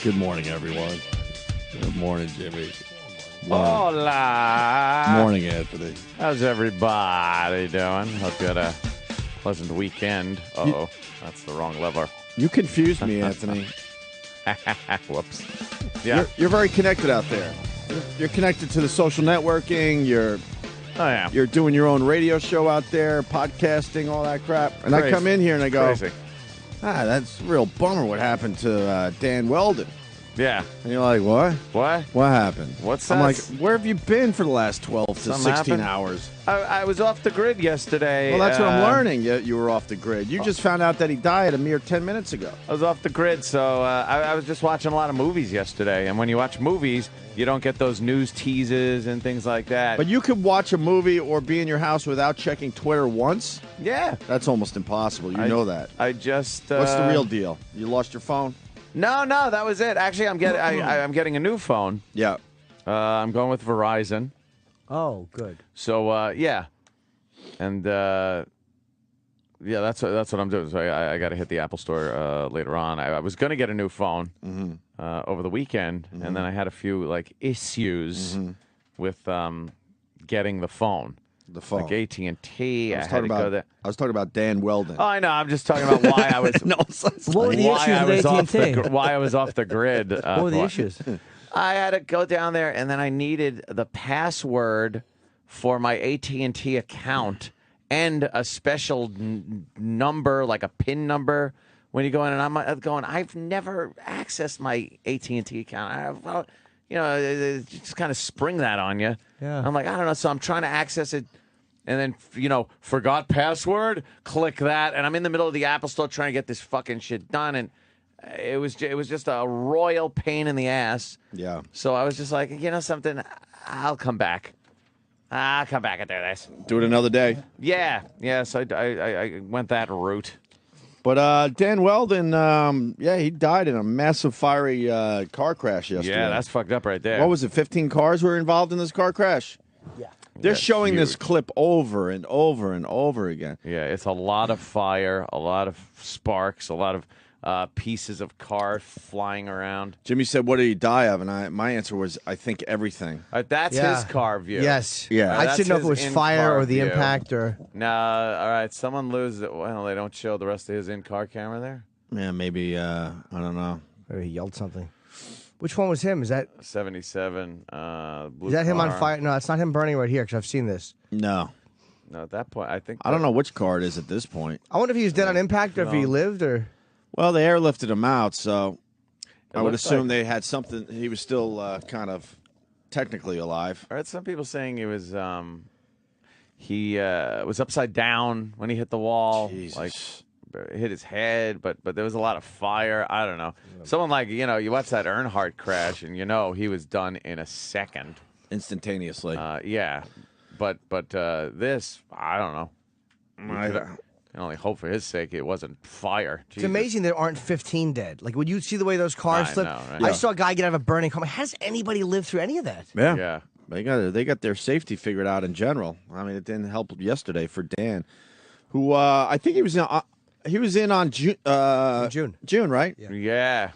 Good morning, everyone. Good morning, Jimmy. Hola. Morning, Anthony. How's everybody doing? Hope you had a pleasant weekend. Uh-oh, that's the wrong lever. You confused me, Anthony. Whoops. Yeah. You're very connected out there. You're connected to the social networking. You're doing your own radio show out there, podcasting, all that crap. And Crazy. I come in here and I go, Crazy. that's a real bummer what happened to Dan Wheldon. Yeah. And you're like, what? What? What happened? What's I'm that? like, where have you been for the last 12 to Something 16 happened? hours? I was off the grid yesterday. Well, that's what I'm learning. You were off the grid. You just found out that he died a mere 10 minutes ago. I was off the grid, so I was just watching a lot of movies yesterday. And when you watch movies, you don't get those news teases and things like that. But you could watch a movie or be in your house without checking Twitter once? Yeah. That's almost impossible. You know that. I just... What's the real deal? You lost your phone? No, that was it. Actually, I'm getting a new phone. Yeah. I'm going with Verizon. Oh, good. So, yeah. And, that's what I'm doing. So I got to hit the Apple Store later on. I was going to get a new phone over the weekend, and then I had a few, issues with getting the phone. The phone. Like AT&T. I was talking about Dan Wheldon. Oh, I know. I'm just talking about why I was... What were the issues with AT&T? Why I was off the grid. What were the issues? I had to go down there, and then I needed the password for my AT&T account and a special number, like a PIN number, when you go in. And I'm going, I've never accessed my AT&T account. Just kind of spring that on you. Yeah. I'm like, I don't know. So I'm trying to access it. And then, forgot password, click that. And I'm in the middle of the Apple Store trying to get this fucking shit done. And it was just a royal pain in the ass. Yeah. So I was just like, something, I'll come back. I'll come back and do this. Do it another day. Yeah. Yes, I went that route. But Dan Wheldon, he died in a massive fiery car crash yesterday. Yeah, that's fucked up right there. What was it, 15 cars were involved in this car crash? Yeah. They're That's showing this huge. clip over and over and over again. Yeah, it's a lot of fire, a lot of sparks, a lot of pieces of car flying around. Jimmy said, what did he die of? And my answer was, I think everything. That's Yeah. his car view. Yes. Yeah. I That's didn't know if it his was fire in-car or the view. impact or... No, all right. Someone loses it. Well, they don't show the rest of his in-car camera there. Yeah, maybe, I don't know. Maybe he yelled something. Which one was him? Is that 77. Blue him on car. fire? No, it's not him burning right here because I've seen this. No. No, at that point, I think. I don't know which car it is at this point. I wonder if he was dead on impact or if he lived or... Well, they airlifted him out, so I would looks assume like- they had something. He was still kind of technically alive. I heard some people saying he was upside down when he hit the wall. Jesus. Hit his head, but there was a lot of fire. I don't know. Someone you watch that Earnhardt crash, and he was done in a second. Instantaneously. Yeah, but this, I don't know. I can only hope for his sake it wasn't fire. It's amazing there aren't 15 dead. Like, when you see the way those cars I slip, know, right? I Yeah. saw a guy get out of a burning car. How does anybody live through any of that? Yeah. They got their safety figured out in general. I mean, it didn't help yesterday for Dan, who I think he was in on June. June, right? Yeah.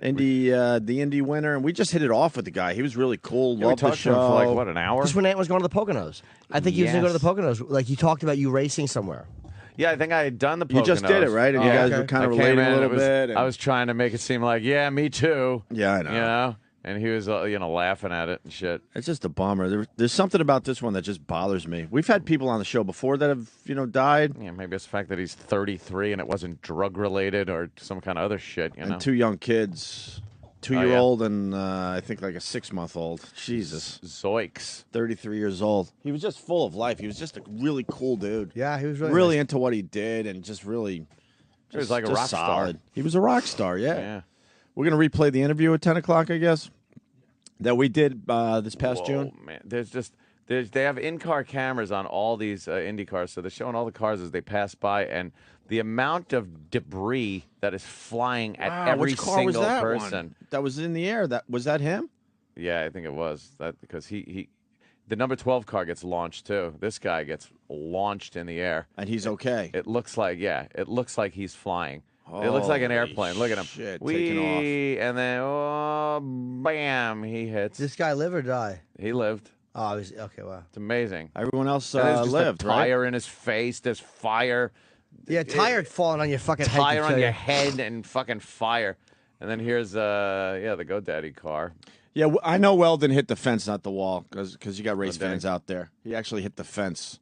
Indy, the Indy winner, and we just hit it off with the guy. He was really cool. We Loved the talked to him show. for an hour? Just when Ant was going to the Poconos. I think he was going to go to the Yes. Poconos. Like, you talked about you racing somewhere. Yeah, I think I had done the Poconos. You just did it, right? And you guys were kind of I came relating in, a little bit. and- I was trying to make it seem like, yeah, me too. Yeah, I know. And he was, laughing at it and shit. It's just a bummer. There's something about this one that just bothers me. We've had people on the show before that have, died, Yeah, maybe it's the fact that he's 33 and it wasn't drug related or some kind of other shit, and two young kids, 2-year-old and I think like a 6-month-old. Jesus, Zoiks. 33 years old. He was just full of life. He was just a really cool dude. Yeah, he was really really nice. into what he did and just really. He was like a just rock star. solid. He was a rock star. Yeah. Yeah. We're gonna replay the interview at 10 o'clock, I guess, that we did this past Whoa, June. Man. They have in-car cameras on all these Indy cars, so they're showing all the cars as they pass by, and the amount of debris that is flying at Wow, every which car was single that person. one? That was in the air. Was that him? Yeah, I think it was that because he the number 12 car gets launched too. This guy gets launched in the air. And he's okay. It looks like he's flying. It looks like an Holy airplane. Look at him. Shit, taking Whee! And then, oh, bam, he hits. Did this guy live or die? He lived. Oh, okay, wow. It's amazing. off. Everyone else And there's just lived, a right? tire in his face. There's fire. Yeah, tire falling on your fucking head. Tire could on kill your you. head and fucking fire. And then here's the GoDaddy car. Yeah, I know Wheldon hit the fence, not the wall, because you got race Okay. fans out there. He actually hit the fence.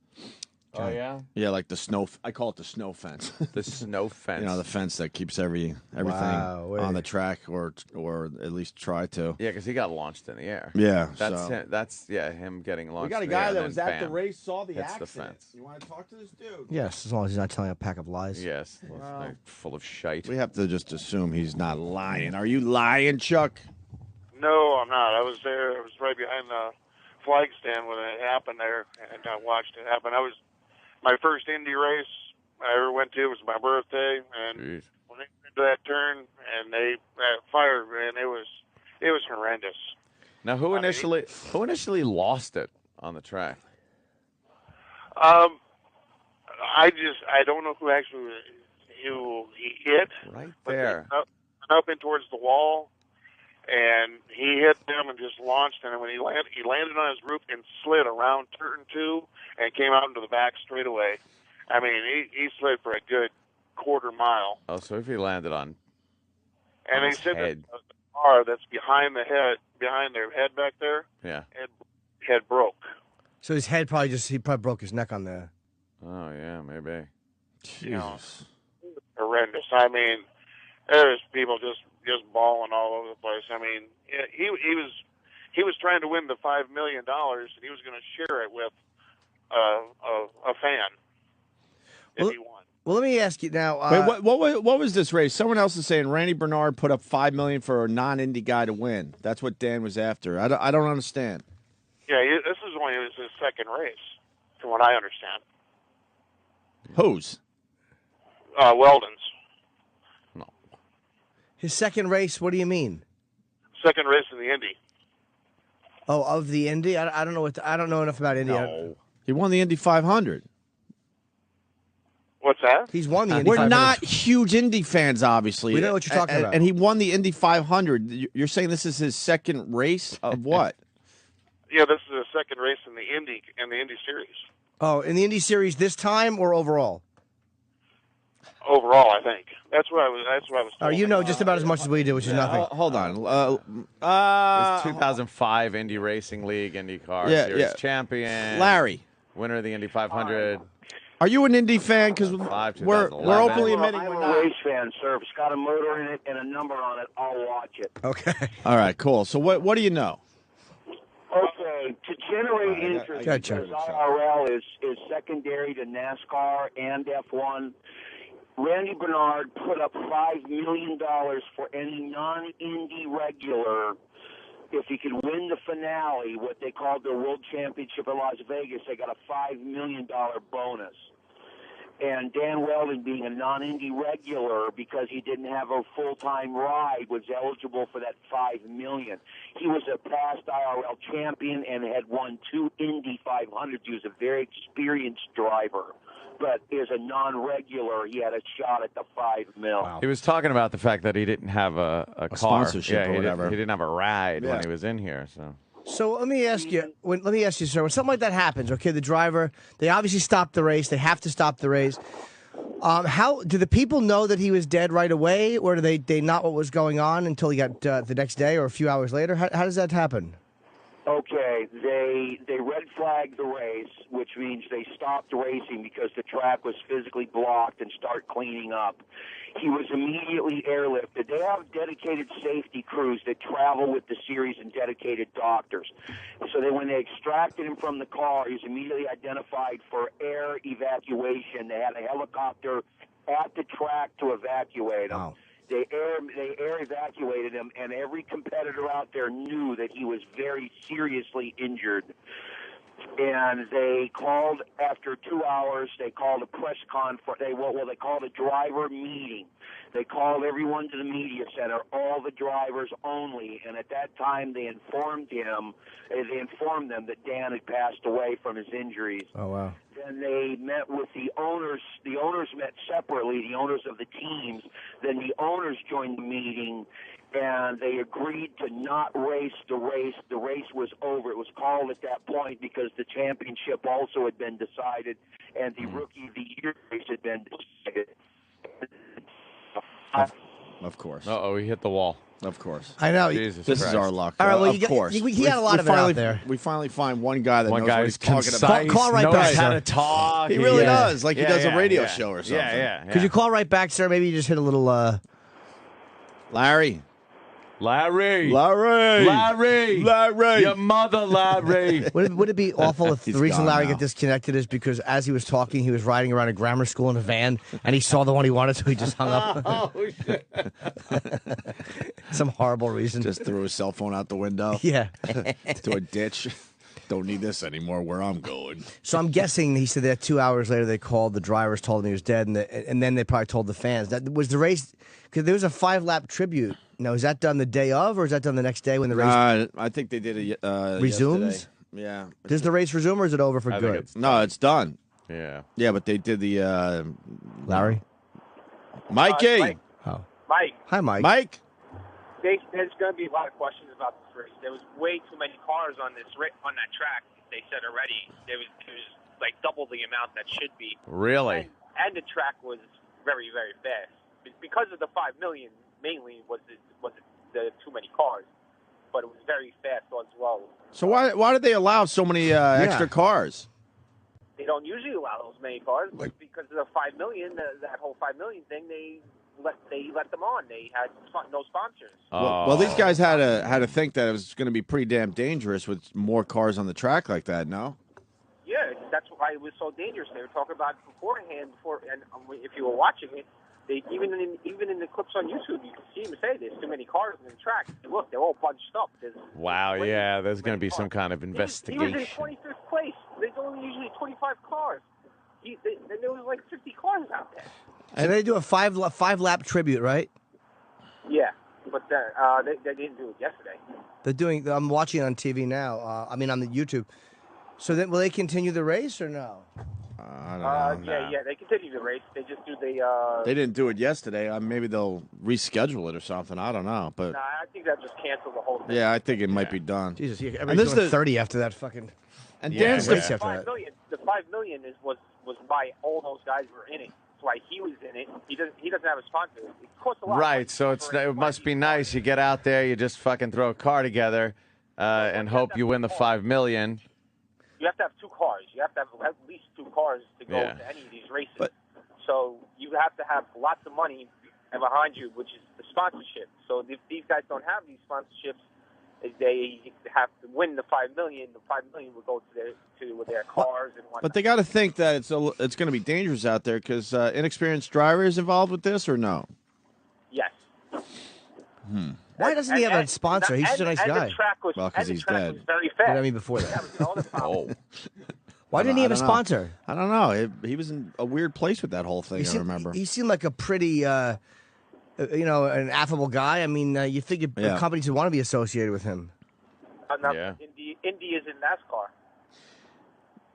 Oh yeah, Yeah, like the snow. I call it the snow fence. the snow fence. You know, the fence that keeps everything Wow, wait. on the track, or at least try to. Yeah, because he got launched in the air. Yeah, That's so. him, that's him getting launched. We got a in the air guy and that then was at the bam, race, saw the hits the accident. fence. You want to talk to this dude? Yes, as long as he's not telling a pack of lies. Yes, like, full of shite. We have to just assume he's not lying. Are you lying, Chuck? No, I'm not. I was there. I was right behind the flag stand when it happened there, and I watched it happen. I was my first Indy race I ever went to. It was my birthday, and Jeez. when they went to that turn and that fire, and it was horrendous. Now, who initially lost it on the track? I don't know who he hit. Right but there. they up in towards the wall. And he hit them and just launched. And when he landed on his roof and slid around turn 2 and came out into the back straightaway. I mean, he slid for a good quarter mile. Oh, so if he landed on And they his said head. that the car that's behind their head back there, Yeah. head broke. So his head he probably broke his neck on there. Oh, yeah, maybe. Jesus. Horrendous. I mean, there's people just bawling all over the place. I mean, he was trying to win the $5 million, and he was going to share it with a fan if he won. Well, let me ask you now. Wait, what was this race? Someone else is saying Randy Bernard put up $5 million for a non-Indy guy to win. That's what Dan was after. I don't understand. Yeah, this is only his second race, from what I understand. Whose? Wheldon's. His second race. What do you mean? Second race in the Indy. Oh, of the Indy. I don't know I don't know enough about Indy. No. He won the Indy 500. What's that? He's won the Indy We're 500. not huge Indy fans, obviously. We know what you're talking about. And he won the Indy 500. You're saying this is his second race of what? Yeah, this is the second race in the Indy series. Oh, in the Indy series this time or overall? Overall, I think that's what I was. Oh, Told. you know just about as much as we do, which is nothing. Hold on. This 2005 Indy Racing League IndyCar Series champion. Larry. Winner of the Indy 500. Are you an Indy fan? Because we're 2011. openly admitting I'm we're a not. race fan, sir. If it's got a motor in it and a number on it, I'll watch it. Okay. All right, cool. So what do you know? Okay, to generate interest, Go ahead, Chuck. because IRL is secondary to NASCAR and F1, Randy Bernard put up $5 million for any non-Indy regular. If he could win the finale, what they called the World Championship in Las Vegas, they got a $5 million bonus. And Dan Wheldon, being a non-Indy regular because he didn't have a full-time ride, was eligible for that $5 million. He was a past IRL champion and had won 2 Indy 500s. He was a very experienced driver. But as a non-regular, he had a shot at the $5 million. Wow. He was talking about the fact that he didn't have a car. sponsorship or he whatever. He didn't have a ride when Yeah. he was in here. So let me ask you, sir. When something like that happens, okay, the driver, they obviously stop the race. They have to stop the race. How do the people know that he was dead right away, or do they not what was going on until he got the next day or a few hours later? How does that happen? Okay, they red flagged the race, which means they stopped racing because the track was physically blocked and start cleaning up. He was immediately airlifted. They have dedicated safety crews that travel with the series and dedicated doctors. So when they extracted him from the car, he was immediately identified for air evacuation. They had a helicopter at the track to evacuate him. Wow. They air evacuated him, and every competitor out there knew that he was very seriously injured. And they called after 2 hours. They called a press conference. They called a driver meeting. They called everyone to the media center, all the drivers only. And at that time, they informed them that Dan had passed away from his injuries. Oh wow. Then they met with the owners. The owners met separately, the owners of the teams. Then the owners joined the meeting, and they agreed to not race the race. The race was over. It was called at that point because the championship also had been decided, and the Rookie of the Year race had been decided. Of course. Uh-oh, he hit the wall. Of course. I know. Jesus This Christ. is our luck. All right, well, of course. he had a lot of it out there. We finally find one guy that One knows guy what who's he's talking concise, about. Call right knows back, how sir. to talk. He really Yeah. does, like he does a radio show or something. Yeah. Could you call right back, sir? Maybe you just hit a little. Larry. Larry. Your mother, Larry. Would it be awful if the He's reason gone Larry now. got disconnected is because as he was talking, he was riding around a grammar school in a van, and he saw the one he wanted, so he just hung up. Oh, shit. Some horrible reason. Just threw his cell phone out the window Yeah. to a ditch. Don't need this anymore where I'm going. So I'm guessing he said that 2 hours later they called the drivers, told him he was dead, and then they probably told the fans. That was the race, because there was a 5-lap tribute. Now, is that done the day of, or is that done the next day when the race I think they did it resumes? yesterday. Yeah. Does the race resume, or is it over for I think good? No, it's done. Yeah. Yeah, but they did the Larry? Mikey. Mike. Oh. Mike, Hi, Mike. Mike. there's going to be a lot of questions about this race. There was way too many cars on on that track. They said already there was like double the amount that should be. Really? And the track was very, very fast because of the 5 million. Mainly was it the too many cars, but it was very fast as well. So why did they allow so many extra cars? They don't usually allow those many cars, but because of the 5 million, that whole 5 million thing, they let them on. They had no sponsors. Well, these guys had to think that it was going to be pretty damn dangerous with more cars on the track like that. No. Yeah, that's why it was so dangerous. They were talking about it beforehand. And if you were watching it, even in the clips on YouTube, you can see them say there's too many cars on the track. Look, they're all bunched up. Wow, yeah, there's going to be some kind of investigation. He was in 25th place. There's only usually 25 cars. And there was like 50 cars out there. And they do a 5-lap tribute, right? Yeah, but they didn't do it yesterday. They're doing. I'm watching it on TV now. On the YouTube. So then, will they continue the race or no? I don't know. Yeah, they continue the race. They just do the. They didn't do it yesterday. Maybe they'll reschedule it or something. I don't know. But I think that just canceled the whole thing. yeah, I think it might be done. Jesus, And everybody's this going is 30 after that fucking. And Yeah, Dan's race the after that. The 5 million was why all those guys were in it. That's why he was in it. He doesn't have a sponsor. It costs a lot. Right, so it must be nice. You get out there, you just fucking throw a car together, and hope you win the 5 million. You have to have 2 cars. You have to have at least 2 cars to go to any of these races. So you have to have lots of money behind you, which is the sponsorship. So if these guys don't have these sponsorships, they have to win the 5 million. The 5 million will go to their cars and whatnot. But they got to think that it's going to be dangerous out there because inexperienced drivers involved with this or no? Yes. Why doesn't he have a sponsor? He's such a nice guy. The track was, Well, 'cause he's dead. was very fast. But I mean, before that. That was another problem. Why didn't he have a I don't know. sponsor? I don't know. He was in a weird place with that whole thing. I remember. He seemed like a pretty, an affable guy. I mean, you think companies would want to be associated with him. Yeah. Indy is in NASCAR.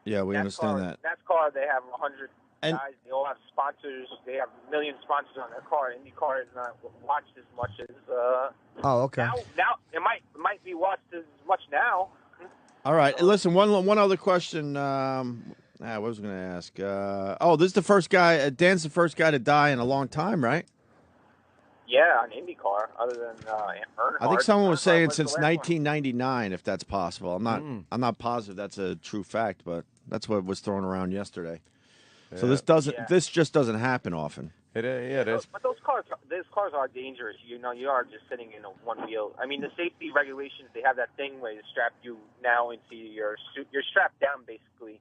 Yeah, we understand that. NASCAR, they have 100 And- guys. They all have sponsors. They have a million sponsors on their car. IndyCar is not watched as much as. Oh, okay. Now it might be watched as much now. All right. Listen, one other question. What was I going to ask? This is the first guy. Dan's the first guy to die in a long time, right? Yeah, on IndyCar, other than Earnhardt. I think someone was saying Earnhardt since the last one. 1999, if that's possible. I'm not positive that's a true fact, but that's what was thrown around yesterday. So this just doesn't happen often. It is. But those cars are dangerous. You are just sitting in a one wheel. I mean, the safety regulations, they have that thing where they strap you now into your suit. You're strapped down basically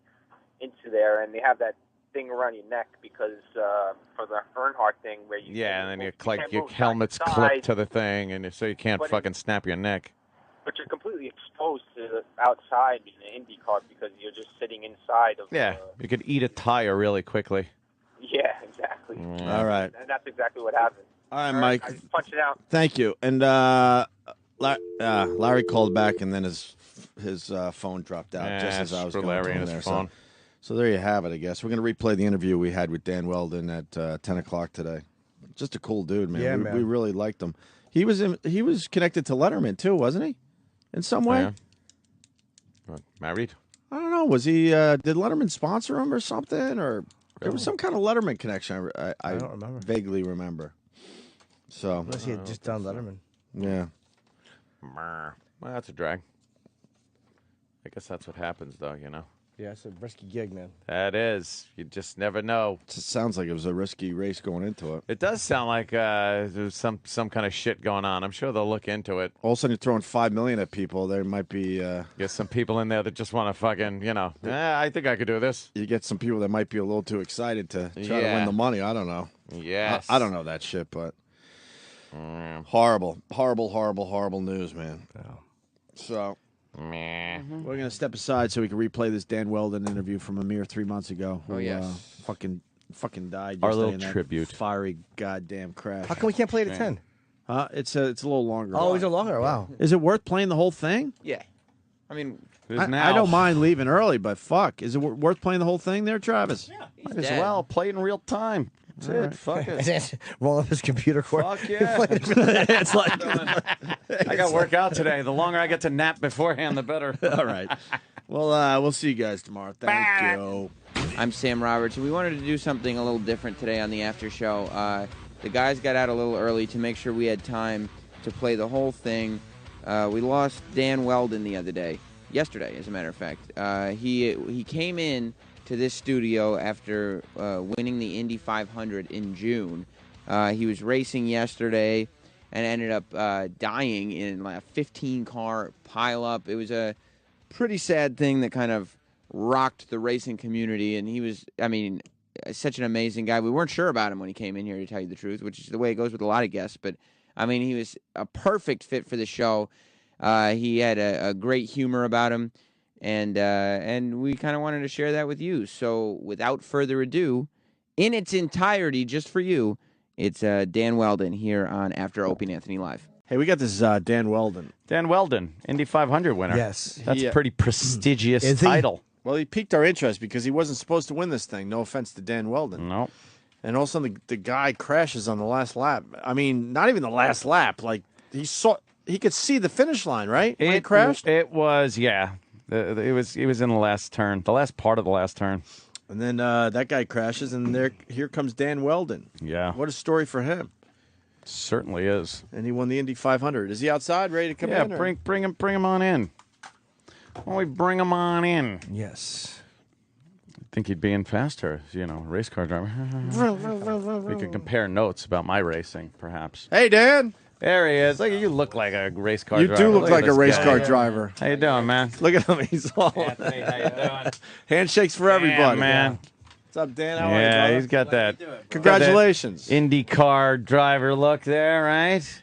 into there, and they have that thing around your neck because for the Earnhardt thing where you Yeah, and then you your can't helmet's move side to clipped side. to the thing, and so you can't But fucking snap your neck. but you're completely exposed to the outside in an Indy car because you're just sitting inside of. Yeah, you could eat a tire really quickly. Yeah, exactly. All right. And that's exactly what happened. All right, Mike. I just punched it out. Thank you. And Larry called back, and then his phone dropped out just as I was going Larry to and there. his phone. So there you have it, I guess. We're going to replay the interview we had with Dan Wheldon at 10 o'clock today. Just a cool dude, man. Yeah, we, man. we really liked him. He was connected to Letterman, too, wasn't he? In some way? Yeah. Married? I don't know. Was he? Did Letterman sponsor him or something? Or there was some kind of Letterman connection. I don't remember. Vaguely remember. So Unless he had just done Letterman. yeah. Well, that's a drag. I guess that's what happens, though, Yeah, it's a risky gig, man. That is. You just never know. It sounds like it was a risky race going into it. It does sound like there's some kind of shit going on. I'm sure they'll look into it. All of a sudden, you're throwing $5 million at people. There might be. Get some people in there that just want to fucking, I think I could do this. You get some people that might be a little too excited to try to Yeah. win the money. I don't know. Yes. I don't know that shit, but horrible news, man. So Meh. we're gonna step aside so we can replay this Dan Wheldon interview from a mere 3 months ago. Who, yes. fucking died. Our yesterday little in that tribute. Fiery goddamn crash. How come we can't play it at 10? It's a little longer. Oh, is it longer? Wow. Is it worth playing the whole thing? Yeah. I mean, I don't mind leaving early, but fuck, is it worth playing the whole thing there, Travis? Might as well play it in real time. That's it. Fuck it. Roll up his computer cord. Fuck yeah. It's like I got work out today. The longer I get to nap beforehand, the better. All right. Well, we'll see you guys tomorrow. Thank you. I'm Sam Roberts, and we wanted to do something a little different today on the after show. The guys got out a little early to make sure we had time to play the whole thing. We lost Dan Wheldon the other day. Yesterday, as a matter of fact. He came in to this studio after winning the Indy 500 in June. He was racing yesterday and ended up dying in like a 15-car pileup. It was a pretty sad thing that kind of rocked the racing community, and he was, such an amazing guy. We weren't sure about him when he came in here, to tell you the truth, which is the way it goes with a lot of guests, but, he was a perfect fit for the show. He had a great humor about him, and we kind of wanted to share that with you. So without further ado, in its entirety, just for you, it's Dan Wheldon here on After Opie and Anthony Live. Hey, we got this Dan Wheldon. Dan Wheldon, Indy 500 winner. Yes. That's a pretty prestigious Is he? title. Well, he piqued our interest because he wasn't supposed to win this thing. No offense to Dan Wheldon. No. And all of a sudden, the guy crashes on the last lap. Not even the last lap. Like, he could see the finish line, right? When he crashed? It was, yeah. It was in the last turn, the last part of the last turn. And then that guy crashes, and here comes Dan Wheldon. Yeah. What a story for him. Certainly is. And he won the Indy 500. Is he outside, ready to come in? Yeah, bring him on in. Why don't we bring him on in? Yes. I think he'd be in faster, race car driver. We could compare notes about my racing, perhaps. Hey, Dan. There he is. You look like a race car You driver. do look at like a this race guy. car driver. How you doing, man? Look at him. He's all Anthony, how you doing? handshakes for everybody. Yeah, man. What's up, Dan? How are you, Yeah, brother? he's got that. Congratulations. IndyCar driver look there, right?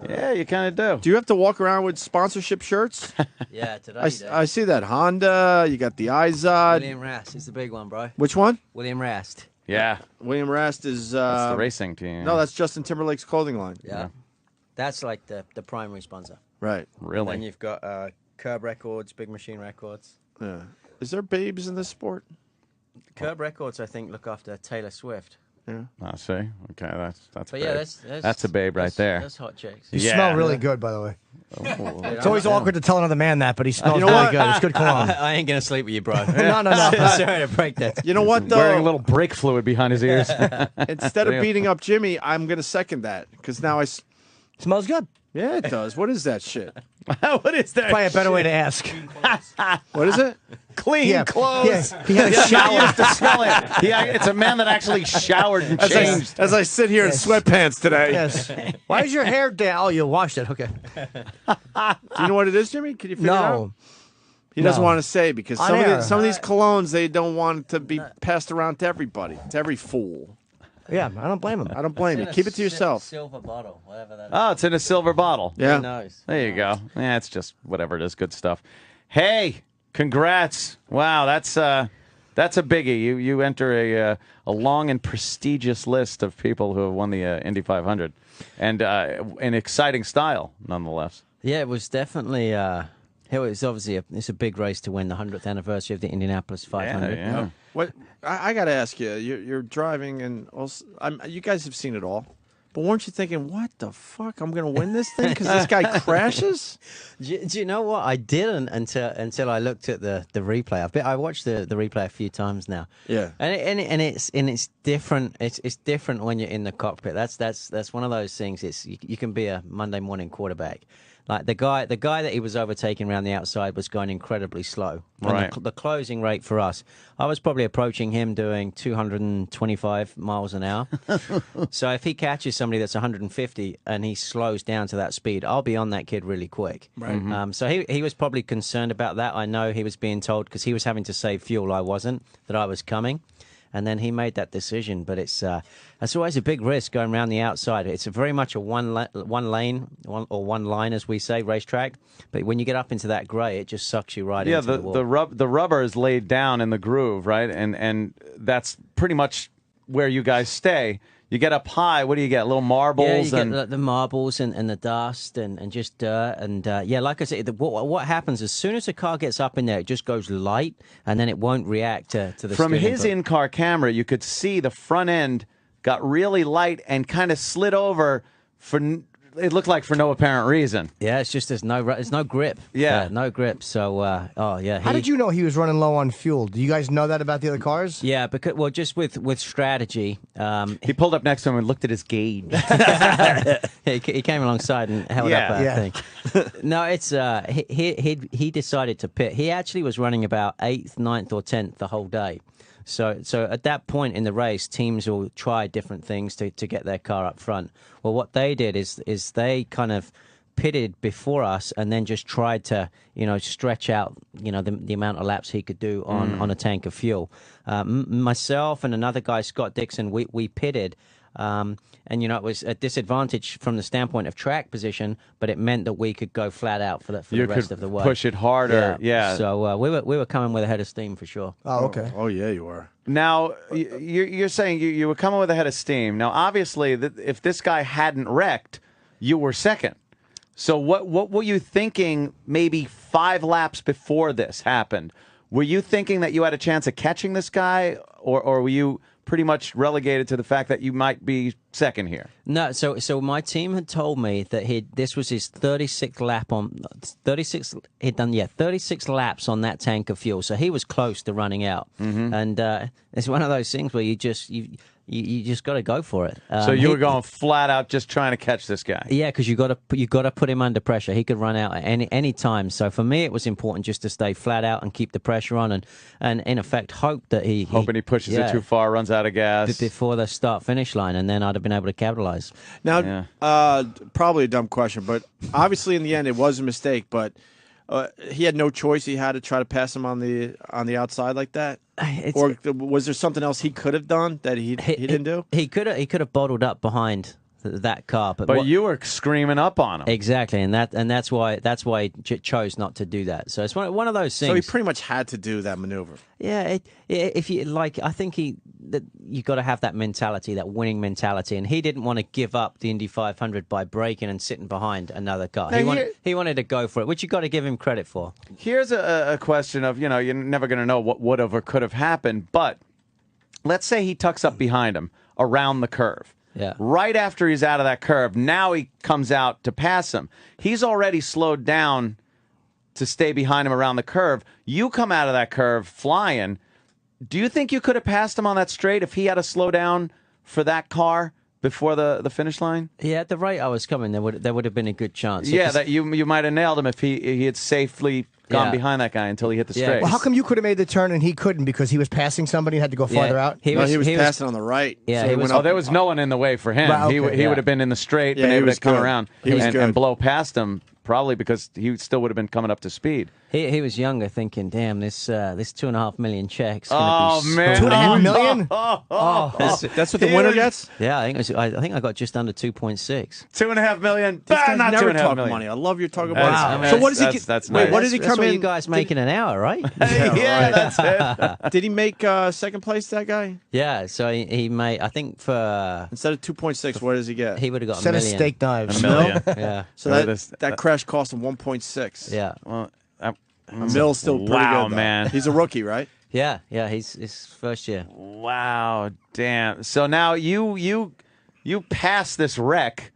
Yeah, you kind of do. Do you have to walk around with sponsorship shirts? Yeah, today. I see that Honda. You got the Izod. William Rast is the big one, bro. Which one? William Rast. Yeah, William Rast is. that's the racing team. No, that's Justin Timberlake's clothing line. Yeah. That's like the primary sponsor. Right. And really. you've got Curb Records, Big Machine Records. Yeah. Is there babes in this sport? Curb Records, I think, look after Taylor Swift. Yeah. I see. Okay, that's But babe. yeah, that's a babe right there. That's hot chicks. You Yeah. smell really good, by the way. Oh. It's always awkward to tell another man that, but he smells You know really what? good. It's good cologne. I ain't gonna sleep with you, bro. No. Sorry to break that. You know what, though? Wearing a little brake fluid behind his ears. Instead of beating up Jimmy, I'm going to second that because now Smells good. Yeah, it does. What is that shit? What is that? Probably a better way to ask. What is it? Clean clothes. Yeah, he had a shower. Used to smell it. It's a man that actually showered and changed. As I sit here in sweatpants today. Yes. Why is your hair down? Oh, you washed it. Okay. Do you know what it is, Jimmy? Can you figure it out? No. He doesn't No. want to say because On some air. of these colognes, they don't want it to be passed around to everybody, to every fool. Yeah, I don't blame him. I don't blame you. Keep it to yourself. Silver bottle, whatever that is. Oh, it's in a silver bottle. Yeah. Who knows? There you go. Yeah, it's just whatever it is. Good stuff. Hey, congrats. Wow, that's a biggie. You enter a long and prestigious list of people who have won the Indy 500, and in exciting style, nonetheless. Yeah, it was definitely. It was obviously it's a big race to win the 100th anniversary of the Indianapolis 500. Yeah. What I got to ask you, you're driving, and also, you guys have seen it all. But weren't you thinking, what the fuck? I'm going to win this thing because this guy crashes? Do you know what? I didn't until I looked at the replay. I watched the replay a few times now. Yeah. And it's different. It's different when you're in the cockpit. That's one of those things. You can be a Monday morning quarterback. Like the guy that he was overtaking around the outside was going incredibly slow. Right. The closing rate for us, I was probably approaching him doing 225 miles an hour. So if he catches somebody that's 150 and he slows down to that speed, I'll be on that kid really quick. Right. So he was probably concerned about that. I know he was being told because he was having to save fuel. I wasn't, that I was coming. And then he made that decision, but it's always a big risk going around the outside. It's very much a one line, as we say, racetrack. But when you get up into that grey, it just sucks you right into the wall. the rubber is laid down in the groove, right? And that's pretty much where you guys stay. You get up high, what do you get? Little marbles? Yeah, you get the marbles and the dust and just dirt. And, like I said, what happens as soon as a car gets up in there, it just goes light, and then it won't react to the From steering his input. in-car camera, you could see the front end got really light and kind of slid over it looked like for no apparent reason. Yeah, it's just there's no grip. Yeah. No grip. So, How did you know he was running low on fuel? Do you guys know that about the other cars? Yeah, because just with strategy. He pulled up next to him and looked at his gauge. He came alongside and held up that thing. No, it's he decided to pit. He actually was running about 8th, 9th, or 10th the whole day. So at that point in the race, teams will try different things to get their car up front. Well, what they did is they kind of pitted before us and then just tried to stretch out the amount of laps he could do on a tank of fuel. Myself and another guy, Scott Dixon, we pitted. And it was a disadvantage from the standpoint of track position, but it meant that we could go flat out for the rest of the way. Push it harder, yeah. So we were coming with a head of steam for sure. Oh, okay. Oh, yeah, you are. Now, you're saying you were coming with a head of steam. Now, obviously, if this guy hadn't wrecked, you were second. So what were you thinking maybe 5 laps before this happened? Were you thinking that you had a chance of catching this guy, or were you pretty much relegated to the fact that you might be second here? No, so my team had told me that this was his 36th lap on 36. He'd done 36 laps on that tank of fuel, so he was close to running out. And it's one of those things where you just got to go for it. So you were going flat out, just trying to catch this guy. Yeah, because you got to put him under pressure. He could run out at any time. So for me, it was important just to stay flat out and keep the pressure on, and in effect hope that he pushes it too far, runs out of gas before the start finish line, and then I'd have been able to capitalize. Now, probably a dumb question, but obviously in the end it was a mistake. But he had no choice. He had to try to pass him on the outside like that. Or was there something else he could have done that he didn't do? He could have bottled up behind that car, but you were screaming up on him. Exactly, and that's why he chose not to do that. So it's one of those things. So he pretty much had to do that maneuver. Yeah, if you like, I think you got to have that mentality, that winning mentality, and he didn't want to give up the Indy 500 by braking and sitting behind another car. He wanted to go for it, which you got to give him credit for. Here's a question of you're never going to know what would have or could have happened, but let's say he tucks up behind him around the curve. Yeah. Right after he's out of that curve, now he comes out to pass him. He's already slowed down to stay behind him around the curve. You come out of that curve flying. Do you think you could have passed him on that straight if he had to slow down for that car before the finish line? Yeah, at the rate I was coming, there would have been a good chance. Yeah, that you might have nailed him if he had safely gone behind that guy until he hit the straight. Well, how come you could have made the turn and he couldn't because he was passing somebody and had to go farther out? He was passing on the right. Yeah, so there was no one in the way for him. Right, okay, he would have been in the straight, been able to come around and blow past him, probably because he still would have been coming up to speed. He was younger, thinking, "Damn, this $2.5 million check's Oh gonna be man, so $2.5 million? That's what the winner gets. Yeah, I think I got just under 2.6. $2.5 million. This guy's not never $2.5 talk million. money. I love your talk That's- about. that's- So what does he get? that's Wait, nice. what does he That's come what in? you guys make in an hour, right? Yeah, that's it. Did he make second place? That guy Yeah, so he made. I think for instead of 2.6, what does he get? he would have got Set a of million. steak knives. $1 million. Yeah, So that crash cost him 1.6. yeah, Well, Mill's still pretty Wow, good, though. man. He's a rookie, right? yeah. He's his first year. wow, damn. So now you passed this wreck.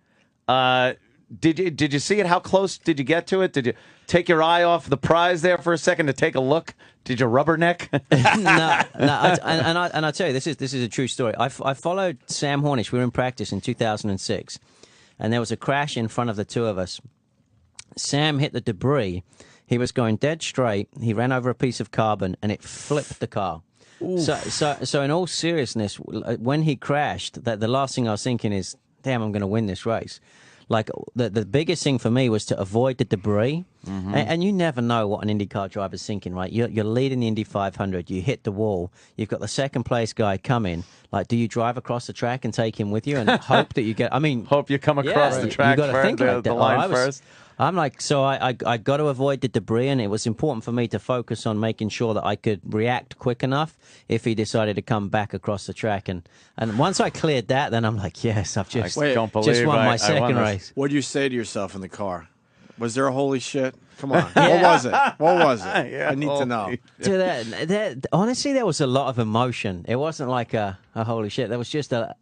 Did you see it? How close did you get to it? Did you take your eye off the prize there for a second to take a look? Did you rubberneck? And I tell you, this is a true story. I followed Sam Hornish. We were in practice in 2006, and there was a crash in front of the two of us. Sam hit the debris. He was going dead straight. He ran over a piece of carbon, and it flipped the car. So in all seriousness, when he crashed, the last thing I was thinking is, damn, I'm going to win this race. Like, the biggest thing for me was to avoid the debris. And you never know what an IndyCar driver's thinking, right? You're leading the Indy 500. You hit the wall. You've got the second place guy coming. Like, do you drive across the track and take him with you and hope that you get... I mean... Hope you come across the track you gotta first, think like the that. line first. I'm like, so I got to avoid the debris, and it was important for me to focus on making sure that I could react quick enough if he decided to come back across the track. And once I cleared that, then I'm like, yes, I've just don't believe just won I my won second this. race. What did you say to yourself in the car? Was there a holy shit? Come on. What was it? What was it? Yeah, I need to know. Dude, honestly, there was a lot of emotion. It wasn't like a holy shit. There was just a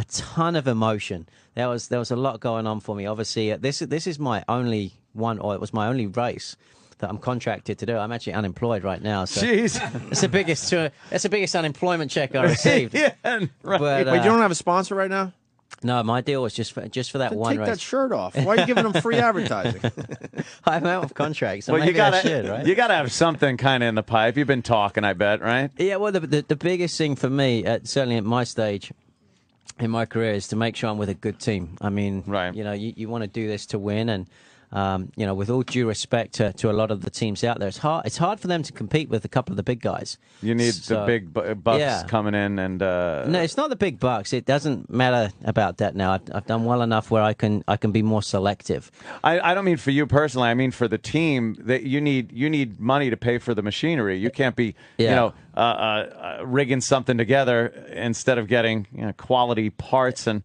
ton of emotion. There was a lot going on for me. Obviously, this is my only one, or it was my only race that I'm contracted to do. I'm actually unemployed right now. So Jeez. That's the biggest unemployment check I received. Yeah, right. But, Wait, you don't have a sponsor right now? No, my deal was just for that Then one take race. that shirt off. Why are you giving them free advertising? I'm out of contract, so Well, maybe I should, right? you gotta have something kind of in the pipe. You've been talking, I bet, right? Yeah, well, the biggest thing for me, certainly at my stage in my career, is to make sure I'm with a good team. I mean, Right. you know, you want to do this to win, and you know, with all due respect to a lot of the teams out there, it's hard for them to compete with a couple of the big guys. You need the big bucks coming in, and no, it's not the big bucks. It doesn't matter about that now. I've done well enough where I can be more selective. I don't mean for you personally. I mean for the team. That you need money to pay for the machinery. You can't be rigging something together instead of getting quality parts and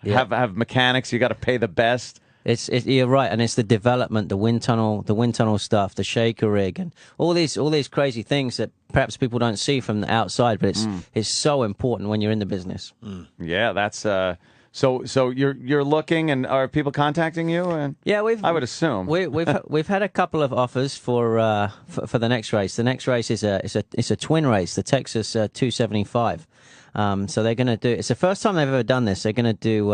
have mechanics. You got to pay the best. You're right, and it's the development, the wind tunnel stuff, the shaker rig, and all these crazy things that perhaps people don't see from the outside, but it's so important when you're in the business. Yeah, that's so you're looking, and are people contacting you? And yeah, I would assume we've had a couple of offers for the next race. The next race is a twin race, the Texas 275. So they're going to do. It's the first time they've ever done this. They're going to do,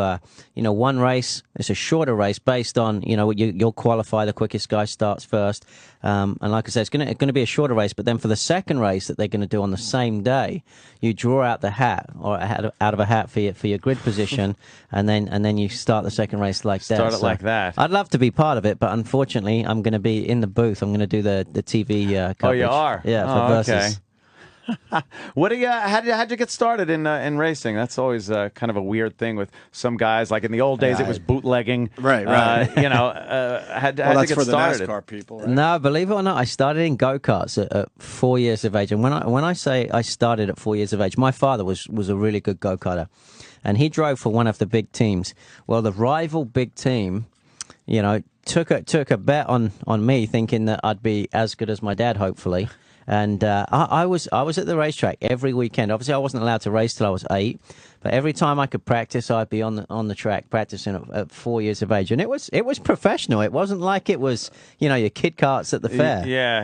one race. It's a shorter race based on, you'll qualify. The quickest guy starts first, and like I said, it's going to be a shorter race. But then for the second race that they're going to do on the same day, you draw out the hat or out of a hat for your grid position, and then you start the second race like that. Start it like that. I'd love to be part of it, but unfortunately, I'm going to be in the booth. I'm going to do the TV coverage. Oh, you are? Yeah, for Versus. Okay. What do you? How'd you get started in racing? That's always kind of a weird thing with some guys. Like in the old days, it was bootlegging. Right. How'd you That's get for the started? NASCAR people. Right? No, believe it or not, I started in go-karts at 4 years of age. And when I say I started at 4 years of age, my father was a really good go-karter, and he drove for one of the big teams. Well, the rival big team, took a bet on me, thinking that I'd be as good as my dad, hopefully. And I was at the racetrack every weekend. Obviously, I wasn't allowed to race till I was 8, but every time I could practice, I'd be on the track practicing at 4 years of age. And it was professional. It wasn't like it was your kid karts at the fair. Yeah.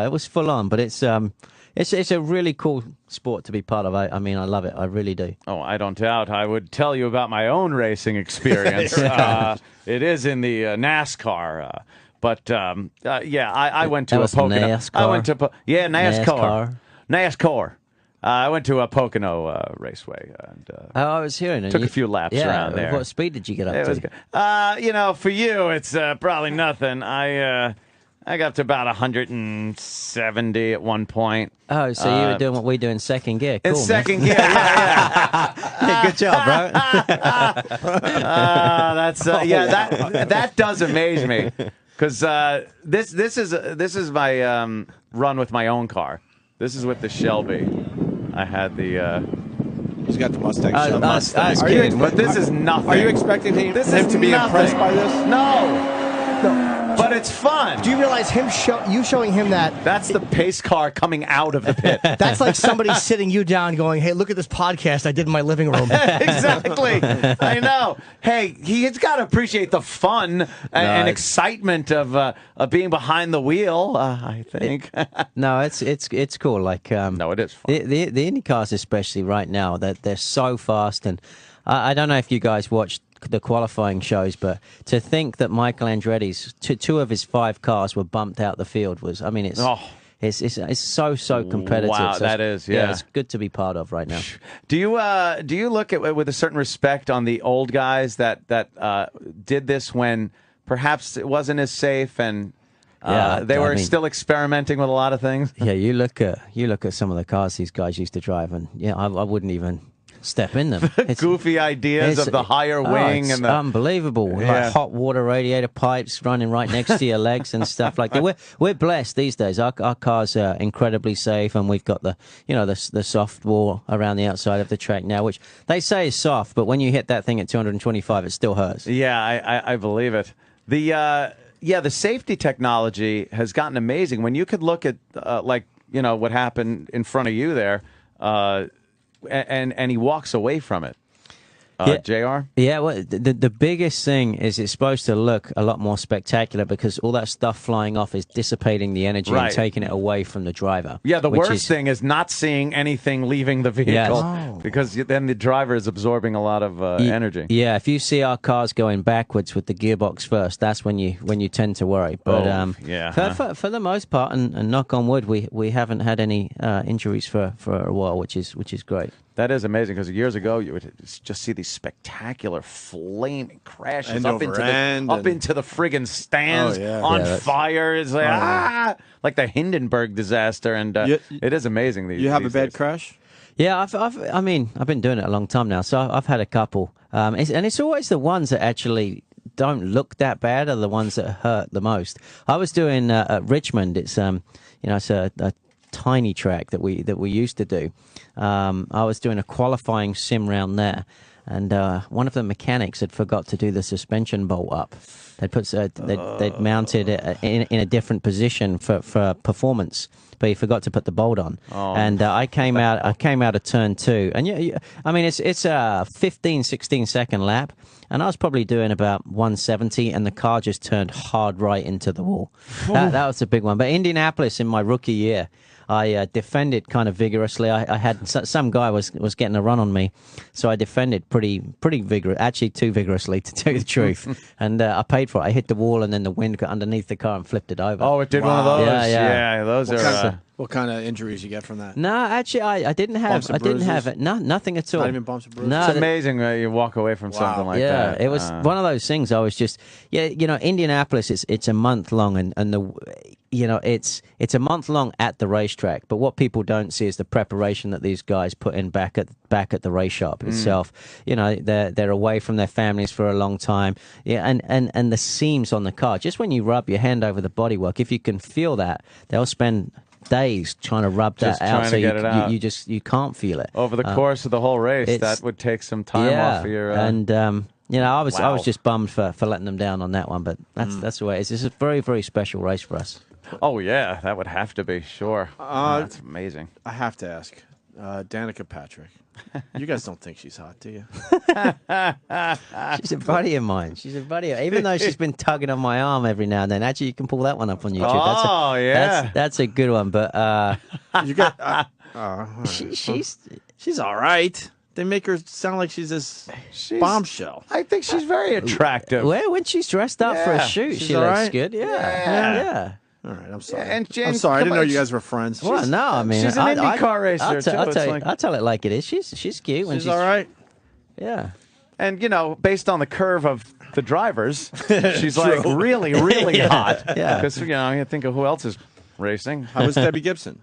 It was full on, but it's a really cool sport to be part of. I mean, I love it. I really do. Oh, I don't doubt. I would tell you about my own racing experience. It is in the NASCAR. But I went to That a was Pocono. NASCAR? I went to NASCAR. NASCAR. I went to a Pocono raceway and I was hearing. took a few laps around there. What speed did you get up It was to? good. For you, it's probably nothing. I got up to about 170 at one point. Oh, so you were doing what we do in second gear. Cool, In man. second gear, yeah. Yeah, good job, bro. That does amaze me because this is my run with my own car. This is with the Shelby. I had the. He's got the Mustang. But this is nothing. Are you expecting him to be impressed by this? No. But it's fun. Do you realize you showing him that? That's the pace car coming out of the pit. That's like somebody sitting you down going, hey, look at this podcast I did in my living room. Exactly. I know. Hey, he's got to appreciate the fun and excitement of being behind the wheel, I think. No, it's cool. Like no, it is fun. The Indy cars, especially right now, that they're so fast. And I don't know if you guys watched the qualifying shows, but to think that Michael Andretti's two of his 5 cars were bumped out the field was, I mean, it's so competitive. Wow, so that is, yeah. It's good to be part of right now. Do you look at with a certain respect on the old guys that did this when perhaps it wasn't as safe and they were still experimenting with a lot of things? Yeah, you look at some of the cars these guys used to drive, and I wouldn't even step in them. Goofy ideas of the higher wing it's and the unbelievable, like hot water radiator pipes running right next to your legs and stuff like that. We're blessed these days. Our cars are incredibly safe, and we've got the soft wall around the outside of the track now, which they say is soft, but when you hit that thing at 225, it still hurts. Yeah, I believe it. The safety technology has gotten amazing. When you could look at what happened in front of you there. And he walks away from it. JR? Yeah, well, the biggest thing is it's supposed to look a lot more spectacular because all that stuff flying off is dissipating the energy and taking it away from the driver. Yeah, the worst thing is not seeing anything leaving the vehicle because then the driver is absorbing a lot of energy. Yeah, if you see our cars going backwards with the gearbox first, that's when you tend to worry. But for the most part, and knock on wood, we haven't had any injuries for a while, which is great. That is amazing because years ago you would just see these spectacular flaming crashes up into the friggin' stands on fire. It's like the Hindenburg disaster, and it is amazing. You have a bad crash? Yeah, I've been doing it a long time now, so I've had a couple, and it's always the ones that actually don't look that bad are the ones that hurt the most. I was doing at Richmond. It's it's a tiny track that we used to do. I was doing a qualifying sim round there, and one of the mechanics had forgot to do the suspension bolt up. They'd mounted it in a different position for performance, but he forgot to put the bolt on. And I came out of turn 2, and it's a 15-16 second lap, and I was probably doing about 170, and the car just turned hard right into the wall. That was a big one. But Indianapolis in my rookie year, I defended kind of vigorously. I had some guy was getting a run on me, so I defended pretty vigorous, actually too vigorously to tell you the truth. And I paid for it. I hit the wall, and then the wind got underneath the car and flipped it over. Oh, it did one of those. Yeah, those are. What kind of injuries you get from that? No, actually, I didn't have. I didn't have it. No, nothing at all. Not even bumps and bruises. No, it's amazing that you walk away from something like that. Yeah, it was one of those things. I was just, Indianapolis. It's a month long, and it's a month long at the racetrack. But what people don't see is the preparation that these guys put in back at the race shop itself. They're away from their families for a long time. Yeah, and the seams on the car. Just when you rub your hand over the bodywork, if you can feel that, they'll spend days trying to rub that out, so you can't feel it over the course of the whole race. That would take some time off of your. And I was just bummed for letting them down on that one, but that's the way it is. It's a very, very special race for us. Oh yeah, that would have to be sure. That's amazing. I have to ask, Danica Patrick. You guys don't think she's hot, do you? She's a buddy of mine. Even though she's been tugging on my arm every now and then. Actually, you can pull that one up on YouTube. That's a good one. But you got. She's all right. They make her sound like she's this bombshell. I think she's very attractive. Well, when she's dressed up for a shoot, she looks right. Good. Yeah. All right, I'm sorry. I'm sorry. I didn't know you guys were friends. Well, no, I mean, she's an Indy car racer. I'll tell it like it is. She's cute. She's all right. Yeah. And based on the curve of the drivers. She's like really, really hot. Yeah. Because, you think of who else is racing. How was Debbie Gibson?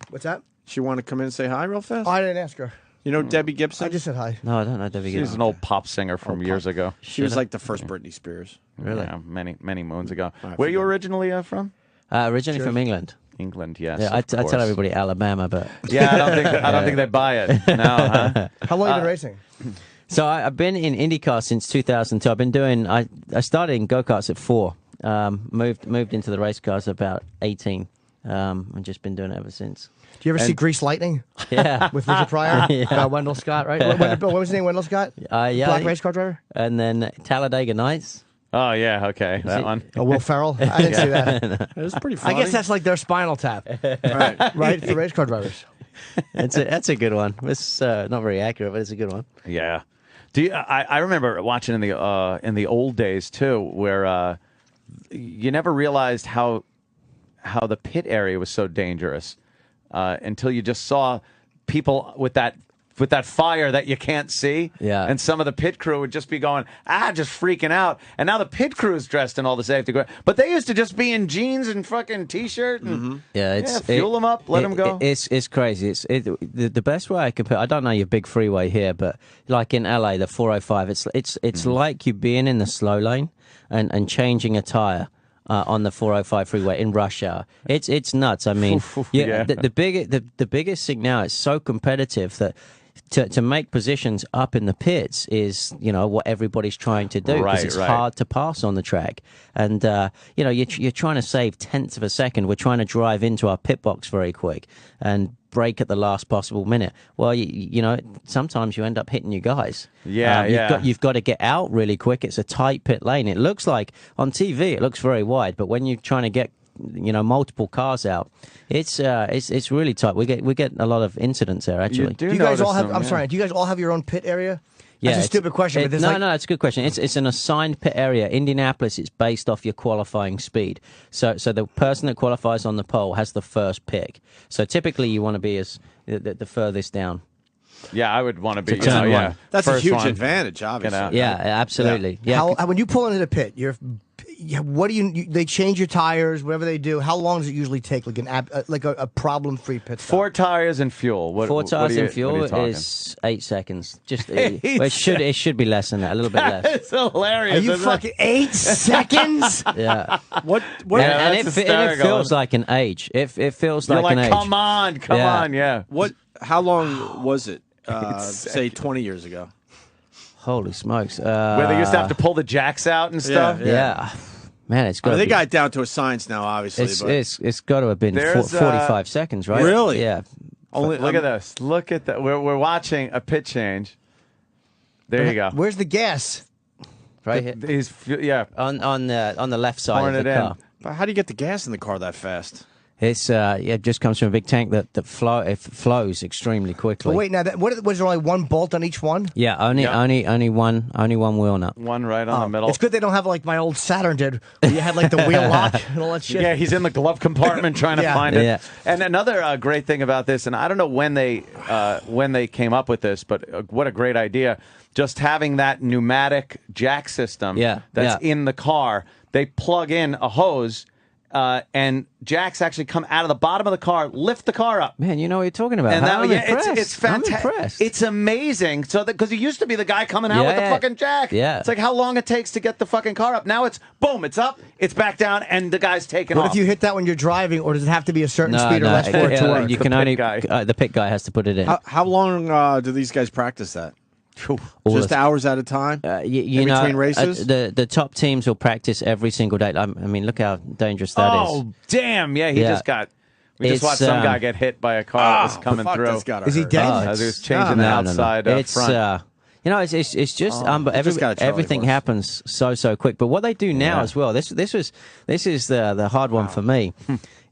What's that? She want to come in and say hi real fast? Oh, I didn't ask her. You know Debbie Gibson? I just said hi. No, I don't know Debbie She's Gibson. an old pop singer from years ago. She was like the first Britney Spears. Really? Yeah, many moons ago. I Where you forget. originally from? Originally from England. England, yes. Yeah, I of tell course. everybody Alabama, but Yeah, I don't think they buy it. No, huh? How long have you been racing? so I've been in IndyCar since 2002. I've been doing. I started in go karts at 4. Moved into the race cars about 18. I've just been doing it ever since. Do you ever see Grease Lightning? Yeah. With Richard Pryor? Yeah. Wendell Scott, right? What was his name? Wendell Scott? Yeah. Black race car driver? And then Talladega Nights. Oh, yeah, okay. That one. Oh, Will Ferrell? I didn't see that. It was pretty I funny. guess that's like their Spinal Tap, right? For race car drivers. That's a good one. It's not very accurate, but it's a good one. Yeah. I remember watching in the old days, too, where you never realized how the pit area was so dangerous until you just saw people with that fire that you can't see. Yeah. And some of the pit crew would just be going, just freaking out. And now the pit crew is dressed in all the safety equipment. But they used to just be in jeans and fucking T-shirt. And, fuel them up, let them go. It's crazy. The best way I can put. I don't know your big freeway here, but like in LA, the 405, it's like you being in the slow lane and changing a tire. On the 405 freeway in rush hour, it's nuts. I mean, the biggest thing now, it's so competitive that to make positions up in the pits is what everybody's trying to do because it's hard to pass on the track, and you're trying to save tenths of a second. We're trying to drive into our pit box very quick and brake at the last possible minute. Well, sometimes you end up hitting your guys. You've got to get out really quick. It's a tight pit lane. It looks like on TV it looks very wide, but when you're trying to get multiple cars out, it's really tight. We get a lot of incidents there actually. Do you guys all have? I'm sorry. Do you guys all have your own pit area? That's a stupid question. But no, it's a good question. It's an assigned pit area. Indianapolis, it's based off your qualifying speed. So the person that qualifies on the pole has the first pick. So typically you want to be the furthest down. Yeah, I would want to be. turn one. That's a huge one. advantage, obviously. Yeah, absolutely. Yeah. When you pull into the pit, what do you? They change your tires, whatever they do. How long does it usually take? Like a problem-free pit stop? 4 tires and fuel. Four tires and fuel is 8 seconds. Just it should be less than that. A little bit less. It's hilarious. Are you fucking 8 seconds? Yeah. What? And it feels like an age. It feels You're like an age. Come on, yeah. What? How long was it? Say 20 years ago. Holy smokes! Where they used to have to pull the jacks out and stuff. Yeah. Man, it's got. They got it down to a science now, obviously. It's got to have been 45 seconds, right? Really? Yeah. Look at this. Look at that. We're watching a pit change. There you go. Where's the gas? Right here. He's On the left side pouring of the it car. in. But how do you get the gas in the car that fast? It's it just comes from a big tank that flows extremely quickly. But wait, now was there only one bolt on each one? Yeah, only one wheel nut. One right on the middle. It's good they don't have like my old Saturn did, where you had like the wheel lock and all that shit. Yeah, he's in the glove compartment trying to find it. Yeah. And another great thing about this, and I don't know when they came up with this, but what a great idea! Just having that pneumatic jack system that's in the car. They plug in a hose. And jacks actually come out of the bottom of the car, lift the car up. Man, you know what you're talking about. And I'm impressed. It's fantastic. It's amazing. So because it used to be the guy coming out with the fucking jack. Yeah. It's like how long it takes to get the fucking car up. Now it's boom, it's up, it's back down, and the guy's taking off. What if you hit that when you're driving, or does it have to be a certain speed or less for it to work? You can only the pit guy has to put it in. How long do these guys practice that? Just hours at a time? In between races? The top teams will practice every single day. I mean, look how dangerous that is. Oh, damn. Yeah, we just watched some guy get hit by a car that was coming through. Is he dead? As he was changing the outside front. It's just everything happens so quick. But what they do now as well, this is the hard one for me,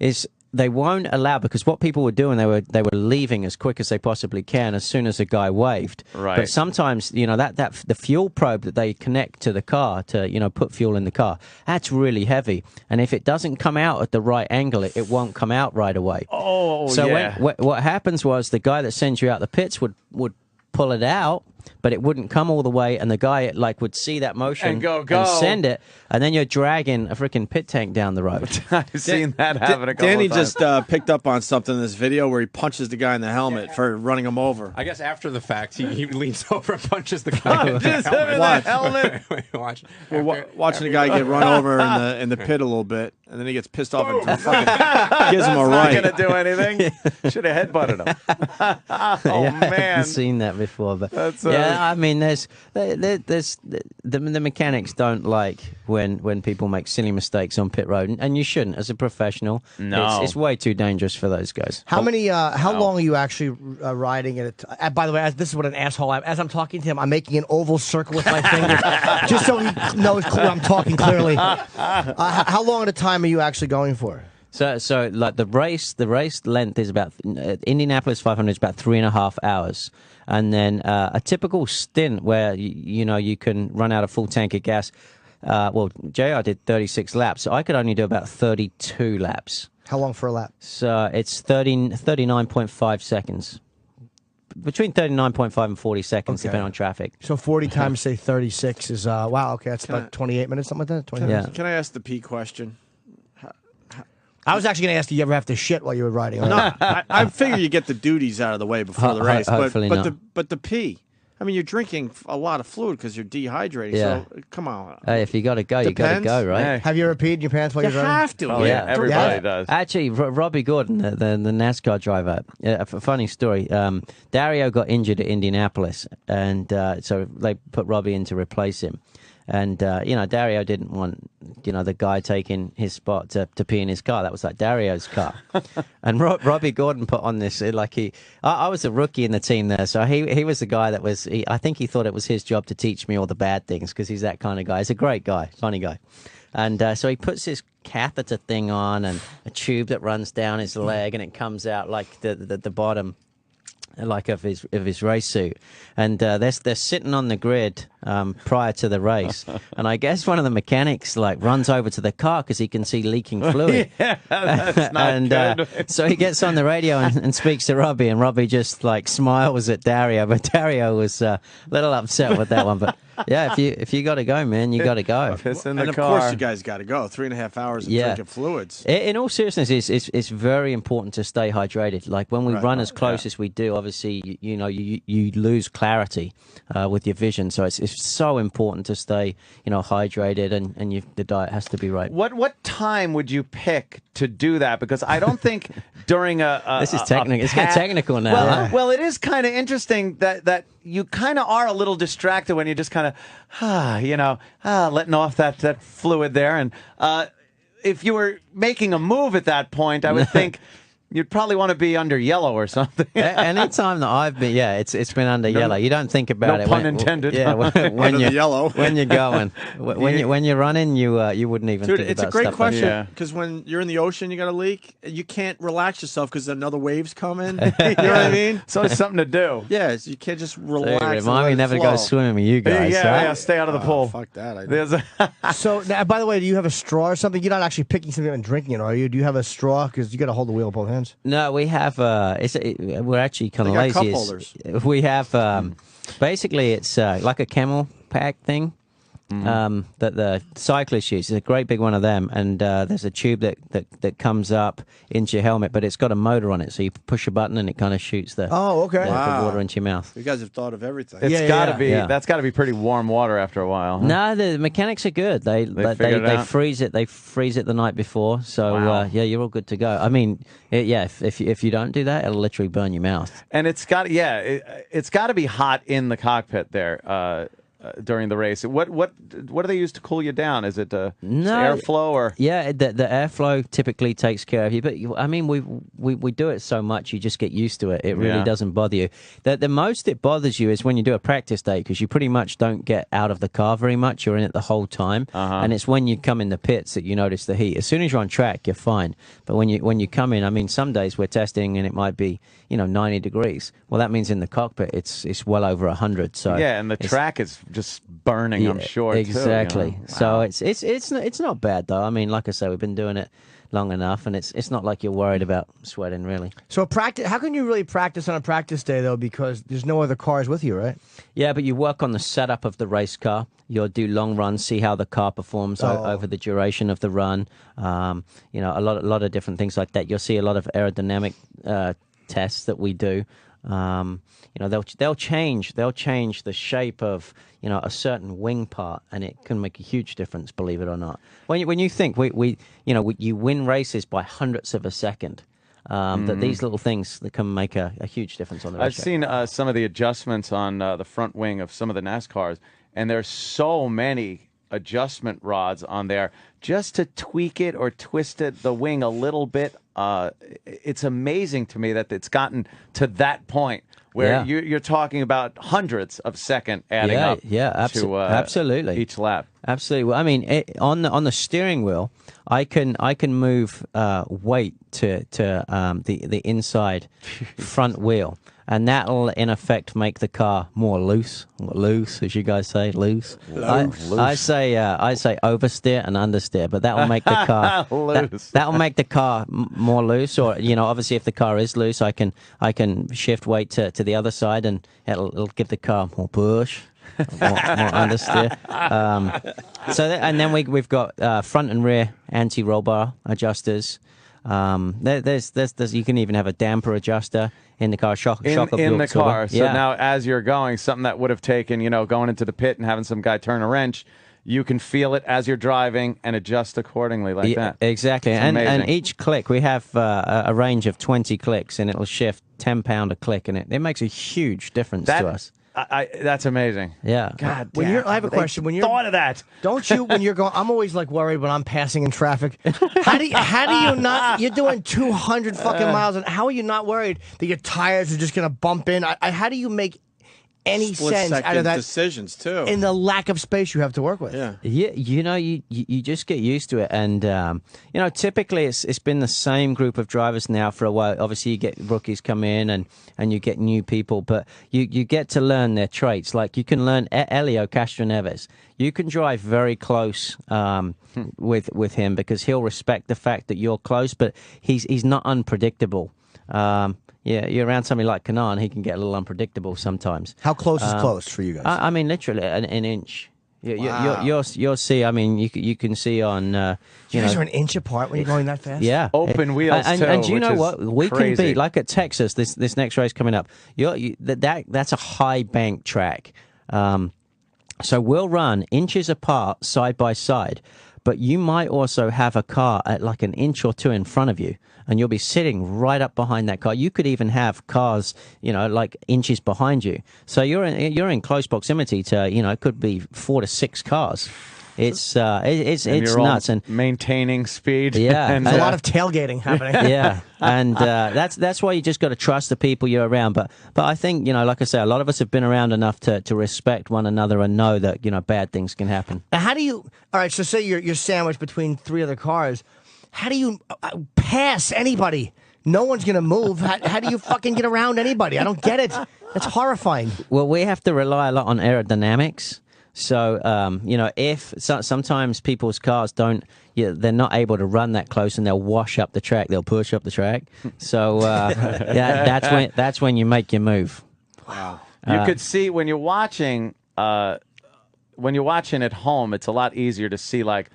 is they won't allow, because what people were doing, they were leaving as quick as they possibly can as soon as a guy waved. Right. But sometimes, that the fuel probe that they connect to the car to, put fuel in the car, that's really heavy. And if it doesn't come out at the right angle, it won't come out right away. Oh, so what happens was the guy that sends you out the pits would pull it out, but it wouldn't come all the way, and the guy like would see that motion And go. and send it, and then you're dragging a freaking pit tank down the road. I've seen that happen a couple Danny of times. just picked up on something in this video where he punches the guy in the helmet for running him over. I guess after the fact, he leans over and punches the guy in the Just him in helmet. the helmet. Watch. We're watching the guy get run over in the pit a little bit, and then he gets pissed off and fucking gives him a Not right. going to do anything. Should have headbutted him. Oh, Yeah, I man. haven't seen that before, but That's, yeah, I mean, there's the mechanics don't like when people make silly mistakes on pit road, and you shouldn't as a professional. No. It's way too dangerous for those guys. How long are you actually riding it? By the way, this is what an asshole I am. As I'm talking to him, I'm making an oval circle with my finger, just so he knows I'm talking clearly. How long at a time are you actually going for? So like the race length is about Indianapolis 500 is about 3.5 hours, and then a typical stint where you can run out a full tank of gas. Well, JR did 36 laps, so I could only do about 32 laps. How long for a lap? So it's 39.5 seconds. Between 39.5 and 40 seconds, Okay. depending on traffic. So 40 times, say 36 is, wow, okay, that's about 28 minutes, something like that? 20 Yeah. minutes? Can I ask the P question? I was actually going to ask, do you ever have to shit while you were riding? No, I figure you get the duties out of the way before the race, hopefully not. but the pee. I mean, you're drinking a lot of fluid because you're dehydrating. Yeah. So come on. Hey, if you got to go, you got to Depends. go, right? Hey. Have you ever peed in your pants while You you're riding? have to. Oh, yeah. Everybody does. Actually, Robbie Gordon, the NASCAR driver, a funny story. Dario got injured at Indianapolis, and so they put Robbie in to replace him. And, Dario didn't want, the guy taking his spot to pee in his car. That was like Dario's car. And Robbie Gordon put on this, I was a rookie in the team there. So he was the guy that was, I think he thought it was his job to teach me all the bad things because he's that kind of guy. He's a great guy, funny guy. And so he puts this catheter thing on and a tube that runs down his leg and it comes out like the bottom like of his race suit, and they're sitting on the grid prior to the race, and I guess one of the mechanics like runs over to the car because he can see leaking fluid. Yeah, that's not good. So he gets on the radio and speaks to Robbie, and Robbie just like smiles at Dario, but Dario was a little upset with that one. But yeah, if you got to go, man, you got to go. Piss in the And car. of course, you guys got to go. 3.5 hours of drinking fluids. In all seriousness, it's very important to stay hydrated. Like when we run as close as we do, obviously, you lose clarity with your vision. So it's so important to stay, hydrated, and the diet has to be right. What time would you pick to do that? Because I don't think during this is technical. It's getting technical now. Well, huh? well, it is kind of interesting that you kind of are a little distracted when you just kind of, letting off that fluid there. And if you were making a move at that point, I would think you'd probably want to be under yellow or something. Any time that I've been, it's been under yellow. You don't think about no it. pun intended. Yeah, when Under you're the yellow. when you're going, when you're running, you wouldn't even Dude, think it's about a great stuff like question that. because when you're in the ocean, you got a leak. You can't relax yourself because another wave's coming. You know what I mean? So it's something to do. Yeah, so you can't just So relax. and remind let me it never to flow. go swimming with you guys. Yeah, huh? stay out of the pool. Fuck that. I There's a So, now, by the way, do you have a straw or something? You're not actually picking something up and drinking it, are you? Do you have a straw? Because you got to hold the wheel with both hands. No, we have. We're actually kind of They lazy. got cup It's- holders. We have. Basically, it's like a camel pack thing. That the cyclists use. It's a great big one of them, and there's a tube that comes up into your helmet, but it's got a motor on it, so you push a button and it kind of shoots the okay. the water into your mouth. You guys have thought of everything. It's got to be. Yeah. That's got to be pretty warm water after a while. Huh? No, the mechanics are good. They figured it out? freeze it. They freeze it the night before, so Wow. you're all good to go. I mean, if you don't do that, it'll literally burn your mouth. And it's got it's got to be hot in the cockpit there during the race. What do they use to cool you down? Is it airflow or? Yeah, the airflow typically takes care of you, but I mean we do it so much you just get used to it. It really doesn't bother you. The most it bothers you is when you do a practice day because you pretty much don't get out of the car very much. You're in it the whole time, and it's when you come in the pits that you notice the heat. As soon as you're on track, you're fine, but when you come in, I mean, some days we're testing and it might be 90 degrees. Well, that means in the cockpit it's well over 100. So Yeah, and the track is just burning. I'm sure. Exactly. Too, you know? So it's not bad though. I mean, like I say, we've been doing it long enough, and it's not like you're worried about sweating really. So practice. How can you really practice on a practice day though? Because there's no other cars with you, right? Yeah, but you work on the setup of the race car. You'll do long runs, see how the car performs over the duration of the run. You know, a lot of different things like that. You'll see a lot of aerodynamic tests that we do. You know, they'll change the shape of, you know, a certain wing part, and it can make a huge difference, believe it or not. When you think you win races by hundredths of a second, that these little things that can make a huge difference on the race. I've seen some of the adjustments on the front wing of some of the NASCARs, and there's so many adjustment rods on there just to tweak it or twist the wing a little bit. It's amazing to me that it's gotten to that point where you're talking about hundredths of second adding up to absolutely each lap. Absolutely. Well, I mean, on the steering wheel, I can move weight to the inside front wheel, and that'll in effect make the car more loose, as you guys say, loose. I say oversteer and understeer, but that will make the car loose. That will make the car more loose. Or, you know, obviously if the car is loose, I can shift weight to the other side, and it'll give the car more push. more understeer. And then we've got front and rear anti-roll bar adjusters. There's you can even have a damper adjuster in the car. Shock in the car. So yeah. now, as you're going, something that would have taken, you know, going into the pit and having some guy turn a wrench, you can feel it as you're driving and adjust accordingly like that. Exactly. And each click, we have a range of 20 clicks, and it'll shift 10 pound a click, and it makes a huge difference to us. That's amazing. Yeah. God When damn. I have a question. When you're thought of that, don't you? When you're going, I'm always like worried when I'm passing in traffic. How do you not? You're doing 200 fucking miles, and how are you not worried that your tires are just gonna bump in? How do you make any sense out of that decisions too, in the lack of space you have to work with? Yeah. You know, you just get used to it, and you know, typically it's been the same group of drivers now for a while. Obviously, you get rookies come in, and you get new people, but you get to learn their traits. Like you can learn Elio Castroneves. You can drive very close with him because he'll respect the fact that you're close, but he's not unpredictable. Yeah, you're around somebody like Kanan, he can get a little unpredictable sometimes. How close is close for you guys? I mean, literally an inch. Wow. You'll see. I mean, you can see on. You guys are an inch apart when you're going that fast. Yeah, open wheels too. And you know what? We crazy. can beat, like at Texas. This next race coming up. That's a high bank track. So we'll run inches apart, side by side. But you might also have a car at like an inch or two in front of you, and you'll be sitting right up behind that car. You could even have cars, you know, like inches behind you. So you're in close proximity to, you know, it could be 4 to 6 cars. It's nuts, and maintaining speed. Yeah, and a lot of tailgating happening. Yeah, and that's why you just got to trust the people you're around. But I think, you know, like I say, a lot of us have been around enough to respect one another and know that, you know, bad things can happen. Now, how do you? All right, so say you're sandwiched between 3 other cars. How do you pass anybody? No one's gonna move. How do you fucking get around anybody? I don't get it. That's horrifying. Well, we have to rely a lot on aerodynamics. So, you know, sometimes people's cars they're not able to run that close, and they'll wash up the track. They'll push up the track. So, that's when you make your move. Wow. You could see when you're watching at home, it's a lot easier to see like,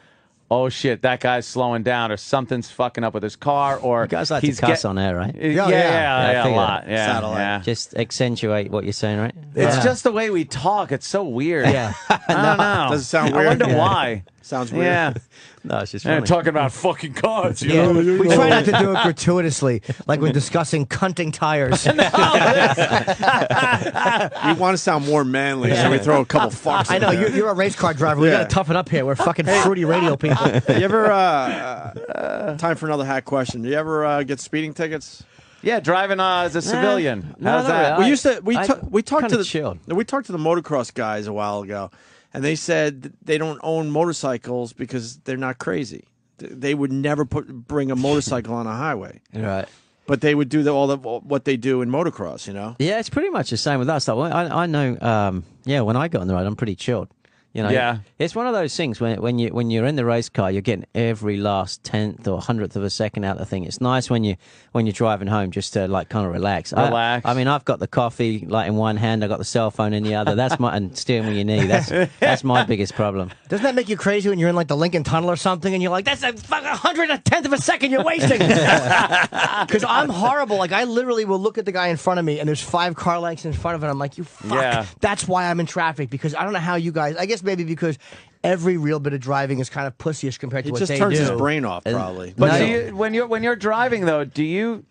oh shit, that guy's slowing down, or something's fucking up with his car, or you guys like to cuss on air, right? Yeah, a lot. Yeah. Just accentuate what you're saying, right? It's just the way we talk. It's so weird. Yeah. I don't know. Does it sound weird? I wonder why. Sounds weird. Yeah. No, it's just funny. Talking about fucking cars. You Yeah. know? We try not to do it gratuitously, like when discussing cunting tires. You want to sound more manly, so we throw a couple fucks. I know, you're a race car driver. We got to toughen up here. We're fucking fruity radio people. You ever time for another hack question? Do you ever get speeding tickets? Yeah, driving as a civilian. How's that? really. We talked to the chilled. We talked to the motocross guys a while ago, and they said they don't own motorcycles because they're not crazy. They would never bring a motorcycle on a highway. Right. but they would do what they do in motocross. You know. Yeah, it's pretty much the same with us. Like, I know. When I go on the road, I'm pretty chilled. You know, Yeah. It's one of those things when you're in the race car, you're getting every last 10th or 100th of a second out of the thing. It's nice when you're driving home just to like kind of relax. Relax. I mean, I've got the coffee like in one hand, I got the cell phone in the other. That's and steering with your knee. That's my biggest problem. Doesn't that make you crazy when you're in like the Lincoln Tunnel or something, and you're like, "That's a fucking 110th of a second you're wasting"? Because I'm horrible. Like I literally will look at the guy in front of me, and there's 5 car lengths in front of it. I'm like, "You fuck." Yeah. That's why I'm in traffic, because I don't know how you guys. I guess maybe because every real bit of driving is kind of pussyish compared to It what just they turns do. his brain off, probably. But No. do you, when you're driving though, do you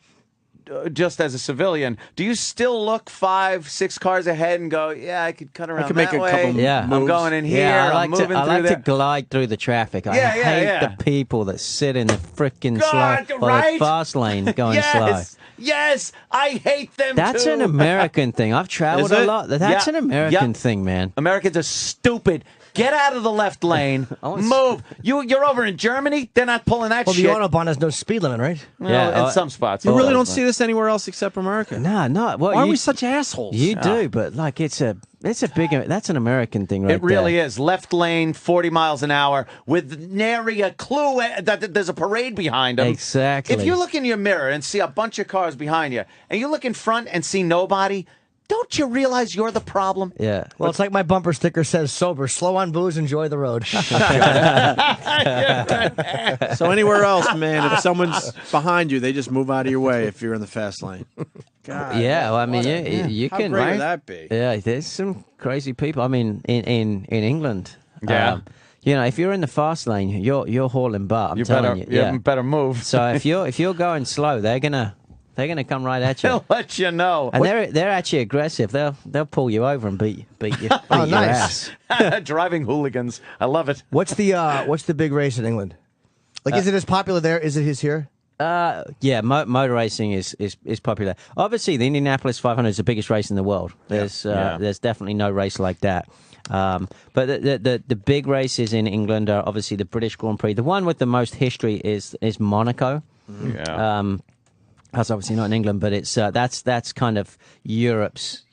just as a civilian, do you still look 5, 6 cars ahead and go, yeah, I could cut around could make that a way. couple Yeah. I'm moves. going in here. Yeah, I'm moving I through like there. to glide through the traffic. I Yeah, hate the people that sit in the freaking God, slow or right? the fast lane going yes, slow. yes, I hate them That's too. an American thing. I've traveled Is a it? lot. That's Yeah. an American Yep. thing, man. Americans are stupid. Get out of the left lane. Move. You're over in Germany. They're not pulling that Well, the shit. Autobahn has no speed limit, right? Well, Yeah, in some spots. You it really does, don't but- see this anywhere else except America. No, no. Well, Why are you, we such assholes? You do, but like it's a big. That's an American thing, right? It really there. is. Left lane, 40 miles an hour, with nary a clue that there's a parade behind them. Exactly. If you look in your mirror and see a bunch of cars behind you, and you look in front and see nobody, don't you realize you're the problem? Yeah. Well, it's like my bumper sticker says, "Sober, slow on booze, enjoy the road." So anywhere else, man, if someone's behind you, they just move out of your way if you're in the fast lane. God, Yeah, well, I mean, you How can. great right? would that be? Yeah, there's some crazy people. I mean, in England, Yeah. you know, if you're in the fast lane, you're hauling butt. I'm You telling better, you. Yeah. better move. So if you're going slow, they're gonna come right at you. They'll let you know. And they're actually aggressive. They'll pull you over and beat your Oh, your nice. ass. Driving hooligans. I love it. What's the big race in England? Like, is it as popular there? Is it his here? Yeah, motor racing is popular. Obviously, the Indianapolis 500 is the biggest race in the world. There's definitely no race like that. But the big races in England are obviously the British Grand Prix. The one with the most history is Monaco. Yeah. That's obviously not in England, but it's that's kind of Europe's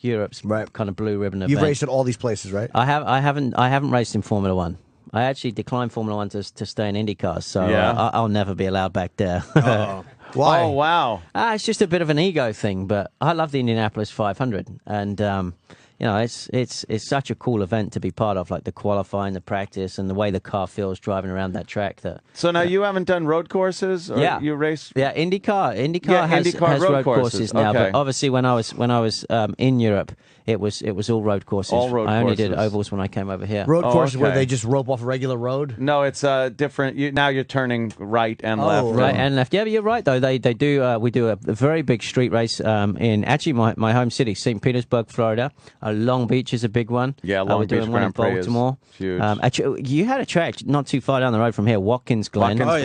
Right. kind of blue ribbon event. You've raced at all these places, right? I haven't raced in Formula One. I actually declined Formula One to stay in Indy cars, so Yeah. I'll never be allowed back there. Why? Oh, wow. It's just a bit of an ego thing, but I love the Indianapolis 500, and you know, it's such a cool event to be part of, like the qualifying, the practice, and the way the car feels driving around that track. So now you haven't done road courses? Or Yeah. You race? Yeah, IndyCar Yeah, has IndyCar road courses now, Okay. but obviously when I was in Europe, it was all road courses. All road I only did courses. ovals when I came over here. Road Oh, courses where okay. they just rope off a regular road? No, it's different. Now you're turning right and Oh, left. Right and left. Yeah, but you're right though. They do. We do a very big street race in actually my home city, St. Petersburg, Florida. Long Beach is a big one. Yeah, Long we're doing Beach one in Grand Prix is Baltimore. huge. Actually, you had a track not too far down the road from here, Watkins Glen. Watkins Glen,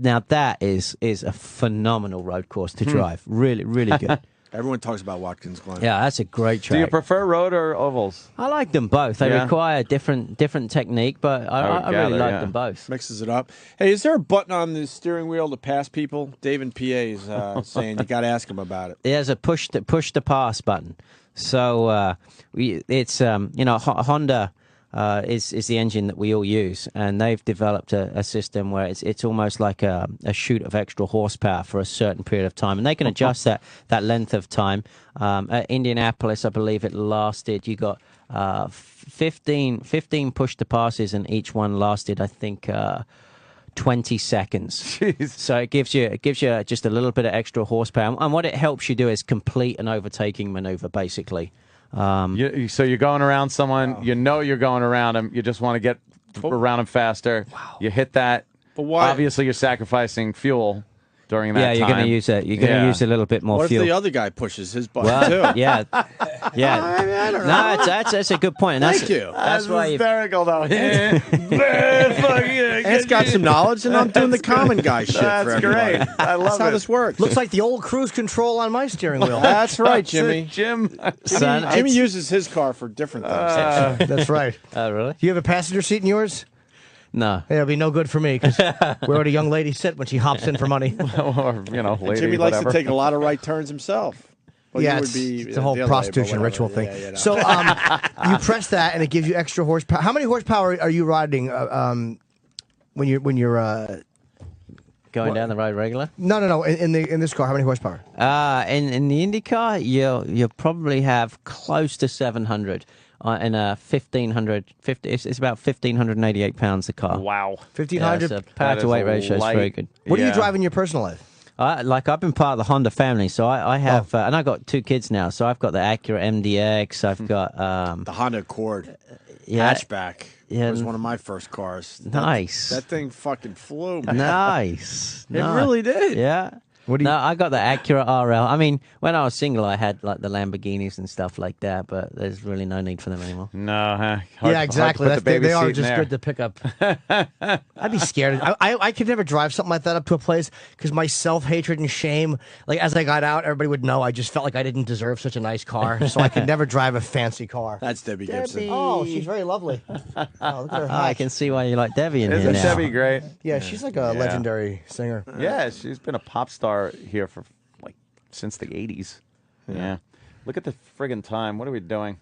yeah. That is a phenomenal road course to drive. Really, really good. Everyone talks about Watkins Glen. Yeah, that's a great track. Do you prefer road or ovals? I like them both. They Yeah. require different technique, but would I really gather, like yeah. them both. Mixes it up. Hey, is there a button on the steering wheel to pass people? Dave and PA is saying you got to ask him about it. There's a push to pass button. So it's Honda is the engine that we all use, and they've developed a system where it's almost like a shoot of extra horsepower for a certain period of time, and they can adjust that length of time. At Indianapolis, I believe it lasted. You got 15 push to passes, and each one lasted, I think. 20 seconds. Jeez. So it gives you just a little bit of extra horsepower, and what it helps you do is complete an overtaking maneuver, basically. So you're going around someone, you know you're going around them, you just want to get around them faster. Wow. You hit that. But why? Obviously, you're sacrificing fuel during that Yeah, time. you're going to use it. You're going to use a little bit more What fuel. if the other guy pushes his button Well, too? yeah. I don't No, that's a good point. And that's, Thank you. That's why you. hysterical, though. It's got some knowledge, and I'm doing the common guy shit for That's everybody. great. I love That's how it. this works. Looks like the old cruise control on my steering wheel. That's right, Jimmy. Jim. Son, Jimmy it's- uses his car for different things. That's right. Oh, really? Do you have a passenger seat in yours? No. It'll be no good for me because where would a young lady sit when she hops in for money? Or, lady, Jimmy likes whatever. to take a lot of right turns himself. Well, yeah, you it's, would be it's a whole the other prostitution way, but ritual whatever. thing. Yeah, So you press that, and it gives you extra horsepower. How many horsepower are you riding when you're Going down the road regular? No. In this car, how many horsepower? In the Indy car, you'll probably have close to 700. In a 1500, it's about 1,588 pounds a car. Wow. 1,500. So power to weight ratio is very good. What do you drive in your personal life? I've been part of the Honda family, so I have, and I've got 2 kids now. So I've got the Acura MDX. I've got the Honda Accord yeah, hatchback. Yeah, it was one of my first cars. Nice. That thing fucking flew. Man. Nice. It really did. Yeah. No, I got the Acura RL. I mean, when I was single, I had like the Lamborghinis and stuff like that, but there's really no need for them anymore. No, huh? Yeah, exactly. They are just good to pick up. I'd be scared. I could never drive something like that up to a place because my self-hatred and shame, like as I got out, everybody would know I just felt like I didn't deserve such a nice car, so I could never drive a fancy car. That's Debbie Gibson. Oh, she's very lovely. Oh, look at her I can see why you like Debbie in here Isn't now. Debbie great? Yeah, she's like a legendary singer. Yeah, she's been a pop star here for since the 80s. Yeah. Look at the friggin' time. What are we doing?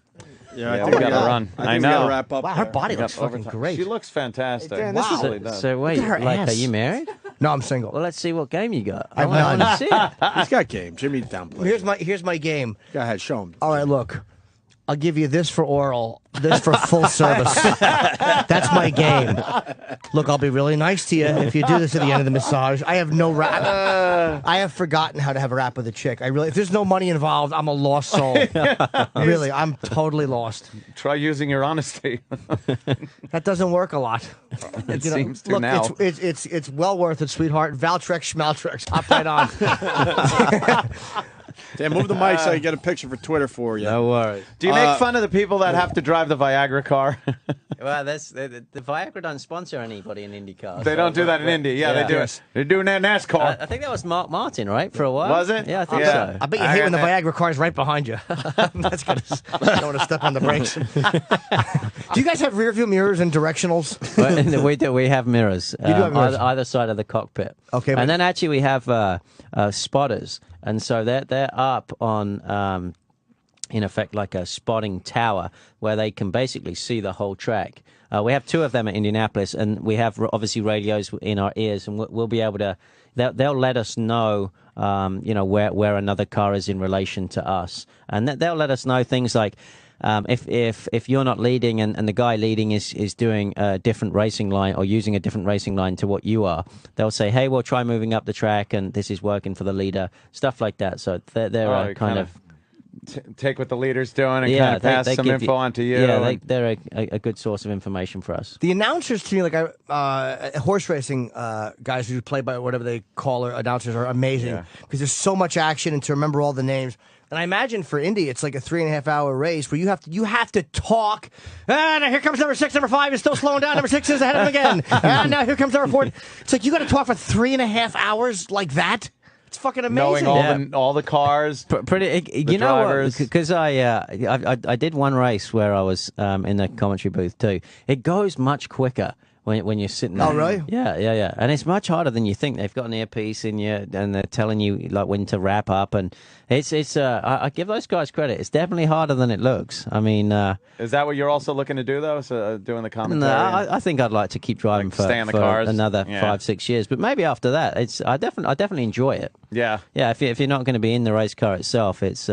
Yeah, we got to run. I know. We gotta wrap up. Wow, her body looks fucking great. She looks fantastic. Dan, Wow. Really does. So wait, Look at her like, ass. are you married? No, I'm single. Well, let's see what game you got. I've I want none. to see it. He's got game. Jimmy downplays. Here's my game. Go ahead, show him. All right, look. I'll give you this for oral, this for full service. That's my game. Look, I'll be really nice to you if you do this at the end of the massage. I have no rap. I have forgotten how to have a rap with a chick. If there's no money involved, I'm a lost soul. Really, I'm totally lost. Try using your honesty. That doesn't work a lot. It seems to look, now. It's well worth it, sweetheart. Valtrex, Schmaltrex, hop right on. Dan, move the mic so I can get a picture for Twitter for you. No worries. Do you make fun of the people that have to drive the Viagra car? Well, the Viagra doesn't sponsor anybody in IndyCar. They don't do that in Indy. Yeah, they do it. They're doing that in NASCAR. I think that was Mark Martin, right, for a while? Was it? Yeah, I think Yeah. so. I bet you hate when the Viagra car is right behind you. That's gonna. I don't want to step on the brakes. Do you guys have rear view mirrors and directionals? We do. We have mirrors. You do have mirrors. Either side of the cockpit. Okay, and then actually we have spotters, and so they're up on, in effect, like a spotting tower where they can basically see the whole track. We have 2 of them at Indianapolis, and we have obviously radios in our ears, and we'll be able to. They'll let us know, where another car is in relation to us, and they'll let us know things like. If you're not leading and the guy leading is doing a different racing line or using a different racing line to what you are, they'll say, hey, we'll try moving up the track and this is working for the leader, stuff like that. So they're kind of take what the leader's doing and kind of pass some info on to you. Yeah, they're a good source of information for us. The announcers to me, like horse racing guys who play by whatever they call or announcers, are amazing because there's so much action and to remember all the names. And I imagine for Indy, it's like a 3.5 hour race where you have to talk. And here comes number 6, number 5 is still slowing down. Number 6 is ahead of him again. And now here comes number 4. It's like you got to talk for 3.5 hours like that. It's fucking amazing. Knowing all the cars, you know what? Because I did one race where I was in the commentary booth too. It goes much quicker when you're sitting there. Oh, really? Yeah. And it's much harder than you think. They've got an earpiece in you, and they're telling you like when to wrap up. And it's I give those guys credit. It's definitely harder than it looks. I mean, is that what you're also looking to do though? So doing the commentary? No, I think I'd like to keep driving for another 5-6 years. But maybe after that, I definitely enjoy it. Yeah. If you're not going to be in the race car itself, it's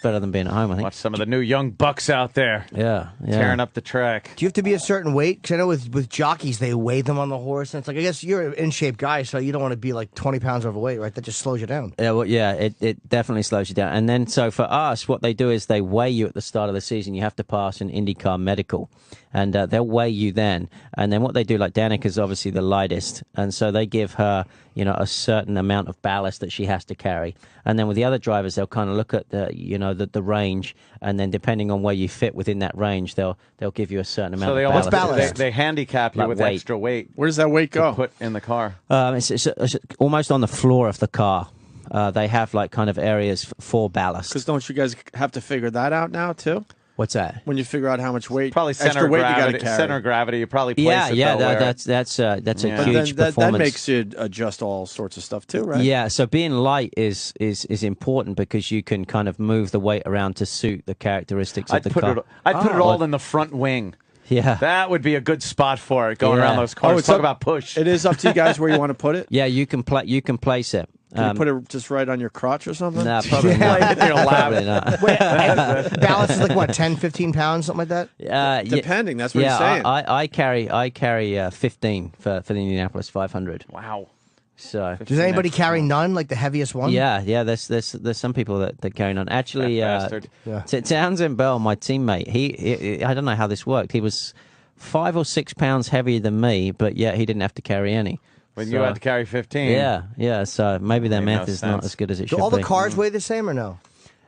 better than being at home, I think. Watch some of the new young bucks out there. Yeah. Tearing up the track. Do you have to be a certain weight? Because I know with jockeys, they weigh them on the horse. And it's like, I guess you're an in-shape guy, so you don't want to be like 20 pounds overweight, right? That just slows you down. Yeah, well, it definitely slows you down. And then, so for us, what they do is they weigh you at the start of the season. You have to pass an IndyCar medical. And they'll weigh you then. And then what they do, like Danica's obviously the lightest. And so they give her, a certain amount of ballast that she has to carry. And then with the other drivers, they'll kind of look at the range. And then depending on where you fit within that range, they'll give you a certain amount of ballast. What's They handicap you with extra weight. Where does that weight go? Put in the car. It's almost on the floor of the car. They have like kind of areas for ballast. Because don't you guys have to figure that out now too? What's that? When you figure out how much weight, Probably extra center weight of you got to gravity. carry. Center of gravity. You probably place Yeah, it yeah. though, where- That's a But huge then performance. that makes you adjust all sorts of stuff too, right? Yeah, so being light is important because you can kind of move the weight around to suit the characteristics of the car. I'd put it all in the front wing. Yeah, That would be a good spot for it, going around those cars. Talk about push. It is up to you guys where you want to put it. yeah. You can place it. Can you put it just right on your crotch or something? Nah, probably not. Probably not. Balance is like what, 10, 15 pounds, something like that. Depending, that's what yeah, he's saying. I carry 15 for the Indianapolis 500. Wow. So Does anybody carry none, like the heaviest one? yeah. There's some people that carry none. Actually, That bastard. Townsend Bell, my teammate, he I don't know how this worked. He was 5 or 6 pounds heavier than me, but yet he didn't have to carry any. When you had to carry 15. Yeah. So maybe their Made no math is not sense. as good as it Do should all be. the cars weigh the same or no?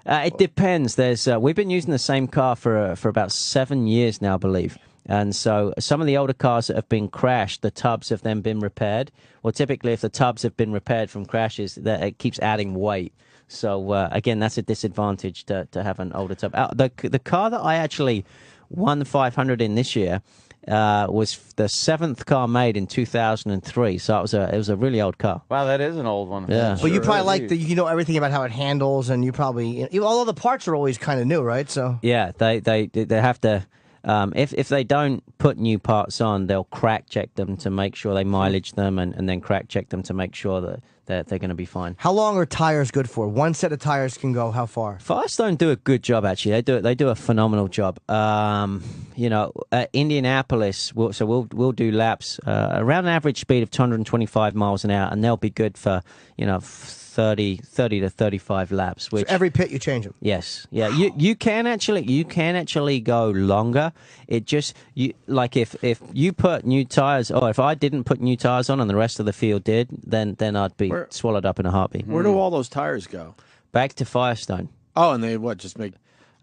It depends. There's we've been using the same car for about 7 years now, I believe. And so some of the older cars that have been crashed, the tubs have then been repaired. Well, typically, if the tubs have been repaired from crashes, that it keeps adding weight. So again, that's a disadvantage to have an older tub. The car that I actually won the 500 in this year was the 7th car made in 2003. So it was a really old car. Wow, that is an old one. Yeah. But you probably like you know everything about how it handles, and you probably although the parts are always kind of new, right? So Yeah, they have to. If they don't put new parts on, they'll crack check them to make sure they mileage them, and then crack check them to make sure that they're going to be fine. how long are tires good for? One set of tires can go how far? Firestone do a good job, actually. They do a phenomenal job. At Indianapolis, we'll do laps around an average speed of 225 miles an hour, and they'll be good for 30 to 35 laps. Which So every pit you change them. Yes, yeah. You can actually go longer. It just like if you put new tires, or if I didn't put new tires on and the rest of the field did, then I'd be swallowed up in a heartbeat. Where do all those tires go? Back to Firestone. Oh, and they just make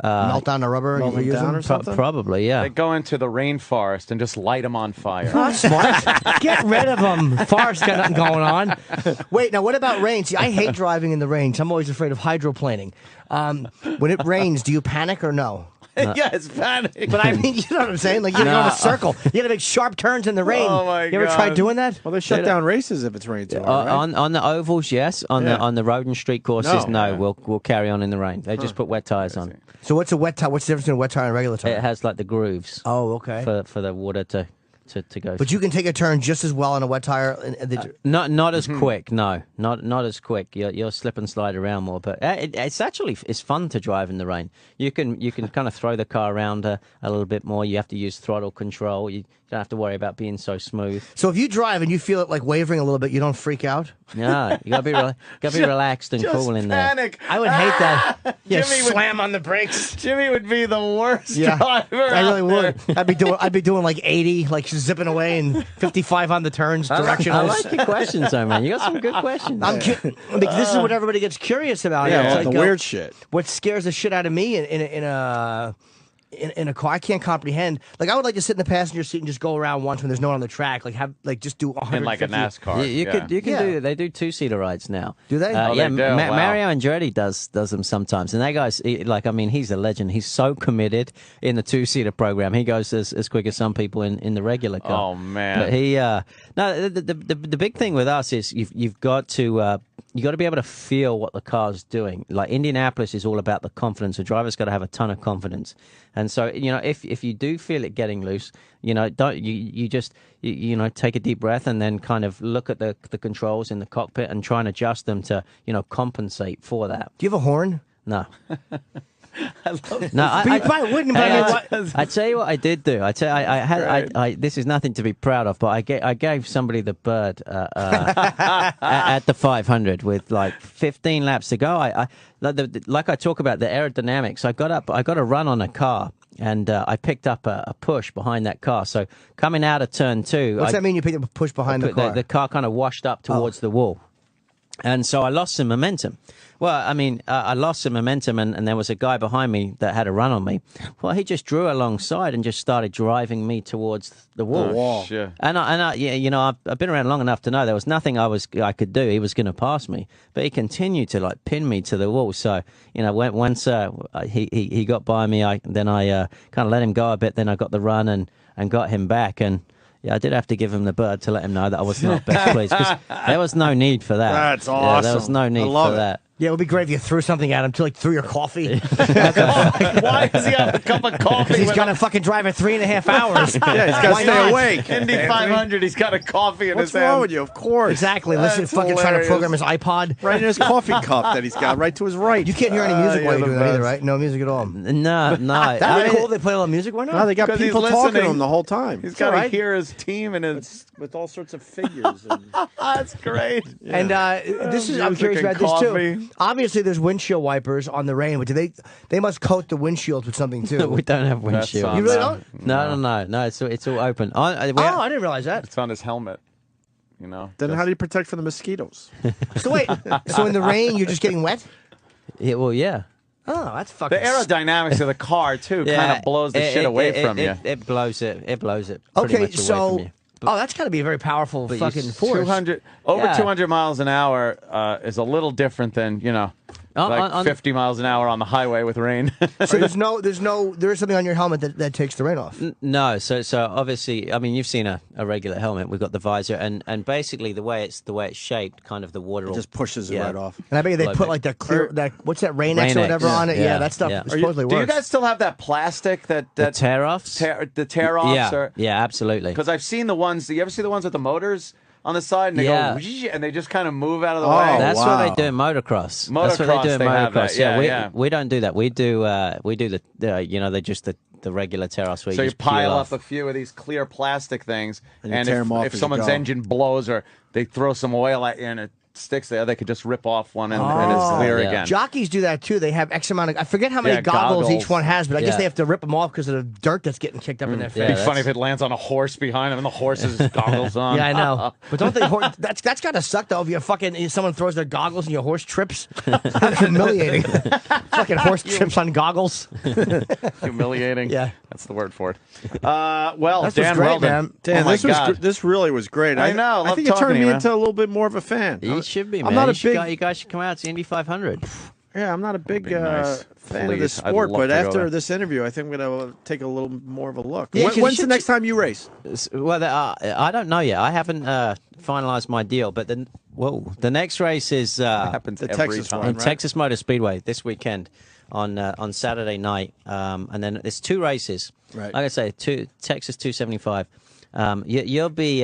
Melt down the rubber and melt them reuse down them? or something? Probably, yeah. They go into the rainforest and just light them on fire. That's smart. Get rid of them. Forrest got nothing going on. Wait, now what about rain? See, I hate driving in the rain. So I'm always afraid of hydroplaning. When it rains, do you panic or no? Yes, panic. But I mean, you know what I'm saying? Like you go in a circle. You got to make sharp turns in the rain. Oh, my You ever tried God. doing that? Well, they shut down races if it's raining too hard, right? On the ovals, yes. On the road and street courses, no. We'll carry on in the rain. They just put wet tires on. So what's a wet tire? What's the difference between a wet tire and a regular tire? It has like the grooves. Oh, okay. For the water to go. But you can take a turn just as well on a wet tire. Not as quick, no, not as quick. You'll slip and slide around more, but it's fun to drive in the rain. You can kind of throw the car around a little bit more. You have to use throttle control. You don't have to worry about being so smooth. So if you drive and you feel it like wavering a little bit, you don't freak out? No, you gotta be relaxed and cool in there. Panic. I would hate that. Yeah, Jimmy would- slam on the brakes. Jimmy would be the worst Yeah, driver. I really out there. would. I'd be doing like 80, like zipping away, and 55 on the turns, I directionals. like your questions, though, man. You got some good questions. I'm kidding. This is what everybody gets curious about. Yeah, It's all like, the weird shit. What scares the shit out of me in a car, I can't comprehend. Like I would like to sit in the passenger seat and just go around once when there's no one on the track. Like just do 150. In like a NASCAR. You can Yeah. do. They do 2-seater rides now. Do they? Oh, yeah, they do? Wow. Mario Andretti does them sometimes, and that guy's he's a legend. He's so committed in the 2-seater program. He goes as quick as some people in the regular car. Oh, man. But he the big thing with us is you've got to. You got to be able to feel what the car's doing. Like Indianapolis is all about the confidence. The driver's got to have a ton of confidence. And so, if you do feel it getting loose, don't you just take a deep breath and then kind of look at the controls in the cockpit and try and adjust them to compensate for that. Do you have a horn? No. But you probably wouldn't. But I tell you what I did do. This is nothing to be proud of, but I gave somebody the bird at the 500 with like 15 laps to go. Like I talk about the aerodynamics. I got a run on a car. And I picked up a push behind that car. So coming out of turn 2... What's that mean, you picked up a push behind the car? The car kind of washed up towards the wall. And so I lost some momentum. Well, I mean, I lost some momentum, and there was a guy behind me that had a run on me. Well, he just drew alongside and just started driving me towards the wall. Oh, shit. And yeah, you know, I've been around long enough to know there was nothing I could do. He was going to pass me, but he continued to like pin me to the wall. So you know, once he got by me, I kind of let him go a bit. Then I got the run and got him back and. Yeah, I did have to give him the bird to let him know that I was not best pleased because there was no need for that. That's awesome. Yeah, there was no need for that. Yeah, it would be great if you threw something at him, like threw your coffee. Why does he have a cup of coffee? Because he's got to fucking drive it 3.5 hours. Yeah, he's got to stay awake. Indy 500, he's got a coffee in What's his hand. wrong with you? Of course. Exactly. Listen, fucking trying to program his iPod. Right in his coffee cup that he's got right to his right. You can't hear any music while you're doing that either, right? No music at all. No. That's cool. They play a little music. Why not? No, they got people talking to him the whole time. He's got to hear his team and his... With all sorts of figures. That's great. Yeah. And I'm curious about this too. Obviously, there's windshield wipers on the rain, but they must coat the windshields with something too. We don't have windshield. You really don't? No. It's all open. I didn't realize that. It's on his helmet. You know. Then how do you protect from the mosquitoes? So wait. So in the rain, you're just getting wet? Yeah. Well, yeah. Oh, that's fucking. The aerodynamics of the car too kind of blows the shit away from you. It blows it. It blows it. Okay, much away from you. That's got to be a very powerful fucking force. 200 miles an hour is a little different than 50 miles an hour on the highway with rain. So there is something on your helmet that takes the rain off. No, so obviously, I mean, you've seen a regular helmet. We've got the visor, and basically the way it's shaped, kind of the water just pushes it right off. And I bet you they put like that clear what's that Rain-X or whatever on it. Yeah, that stuff supposedly works. Do you guys still have that plastic that the tear-offs? The tear-offs? Yeah, absolutely. Because I've seen the ones. Do you ever see the ones with the motors on the side and they go and they just kind of move out of the way? That's what they do in motocross. That's what they do in motocross. We don't do that. We do the regular tear-offs. So you pile up a few of these clear plastic things, and if someone's engine blows or they throw some oil at you and it sticks there, they could just rip off one and it's clear again. Jockeys do that too. They have X amount of, I forget how many goggles each one has, but I guess they have to rip them off because of the dirt that's getting kicked up in their face. It'd be funny if it lands on a horse behind him and the horse has goggles on. Yeah, I know. But don't they? That's got to suck though. If someone throws their goggles and your horse trips, that's humiliating. Fucking horse trips on goggles. Humiliating. Yeah, that's the word for it. Well, Dan Wheldon, man. Dan, this really was great. I know. I think it turned me into a little bit more of a fan. Should be, man. I'm not a big. You guys should come out to Indy 500. Yeah, I'm not a big fan of the sport, but after this interview, I think I'm going to take a little more of a look. Yeah, when's the next time you race? Well, I don't know yet. I haven't finalized my deal, but the next race is the Texas one, right? Texas Motor Speedway this weekend on Saturday night, and then there's two races. Right. Like I say, Texas 275. You'll be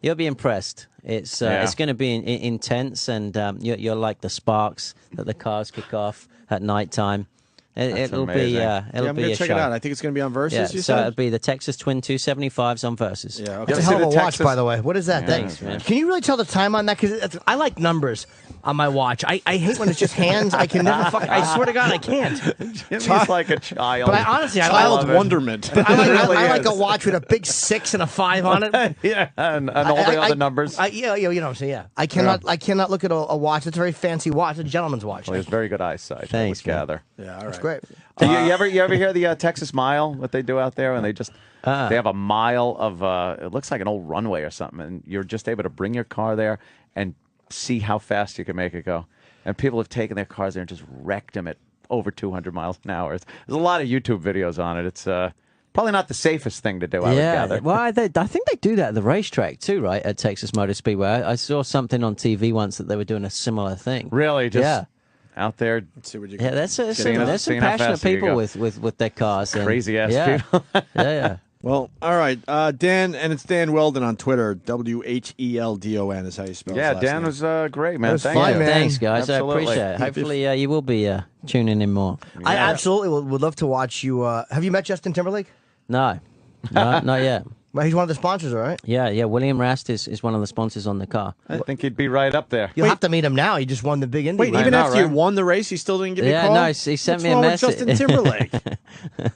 impressed. It's going to be intense, and you'll like the sparks that the cars kick off at nighttime. It'll be I'm going to check it out. I think it's going to be on Versus. Yeah, so it'll be the Texas Twin 275s on Versus. Yeah, okay. It's a hell of a watch, by the way. What is that? Yeah, thanks, man. Can you really tell the time on that? Because I like numbers on my watch. I hate when it's just hands. I can never fucking. I swear to God, I can't. He's like a child. But honestly, child wonderment. I like a watch with a big 6 and a 5 on it. Yeah, and all the other numbers. You know what I'm saying? Yeah, I cannot look at a watch. It's a very fancy watch. It's a gentleman's watch. Well, he has very good eyesight. Thanks, gather. Yeah, all right. That's great. You ever hear the Texas Mile? What they do out there, and they just they have a mile of it looks like an old runway or something, and you're just able to bring your car there and see how fast you can make it go. And people have taken their cars there and just wrecked them at over 200 miles an hour. There's a lot of YouTube videos on it. It's probably not the safest thing to do. I would gather. Well, I think they do that at the racetrack too, right? At Texas Motor Speedway, I saw something on TV once that they were doing a similar thing. Really? Just out there. Let's see what you there's some passionate people with their cars. Crazy ass people. Yeah. Well, all right, Dan, and it's Dan Wheldon on Twitter. Wheldon is how you spell his last Dan name. was great, man. That was fun, man. Thanks, guys. Absolutely. I appreciate it. Hopefully, you will be tuning in more. Yeah. I absolutely would love to watch you. Have you met Justin Timberlake? No, not yet. Well, he's one of the sponsors, all right? Yeah. William Rast is one of the sponsors on the car. I think he'd be right up there. You'll have to meet him now. He just won the big Indy. Wait, even after you won the race, he still didn't give you a call? No, he sent me a message. What's wrong with Justin Timberlake?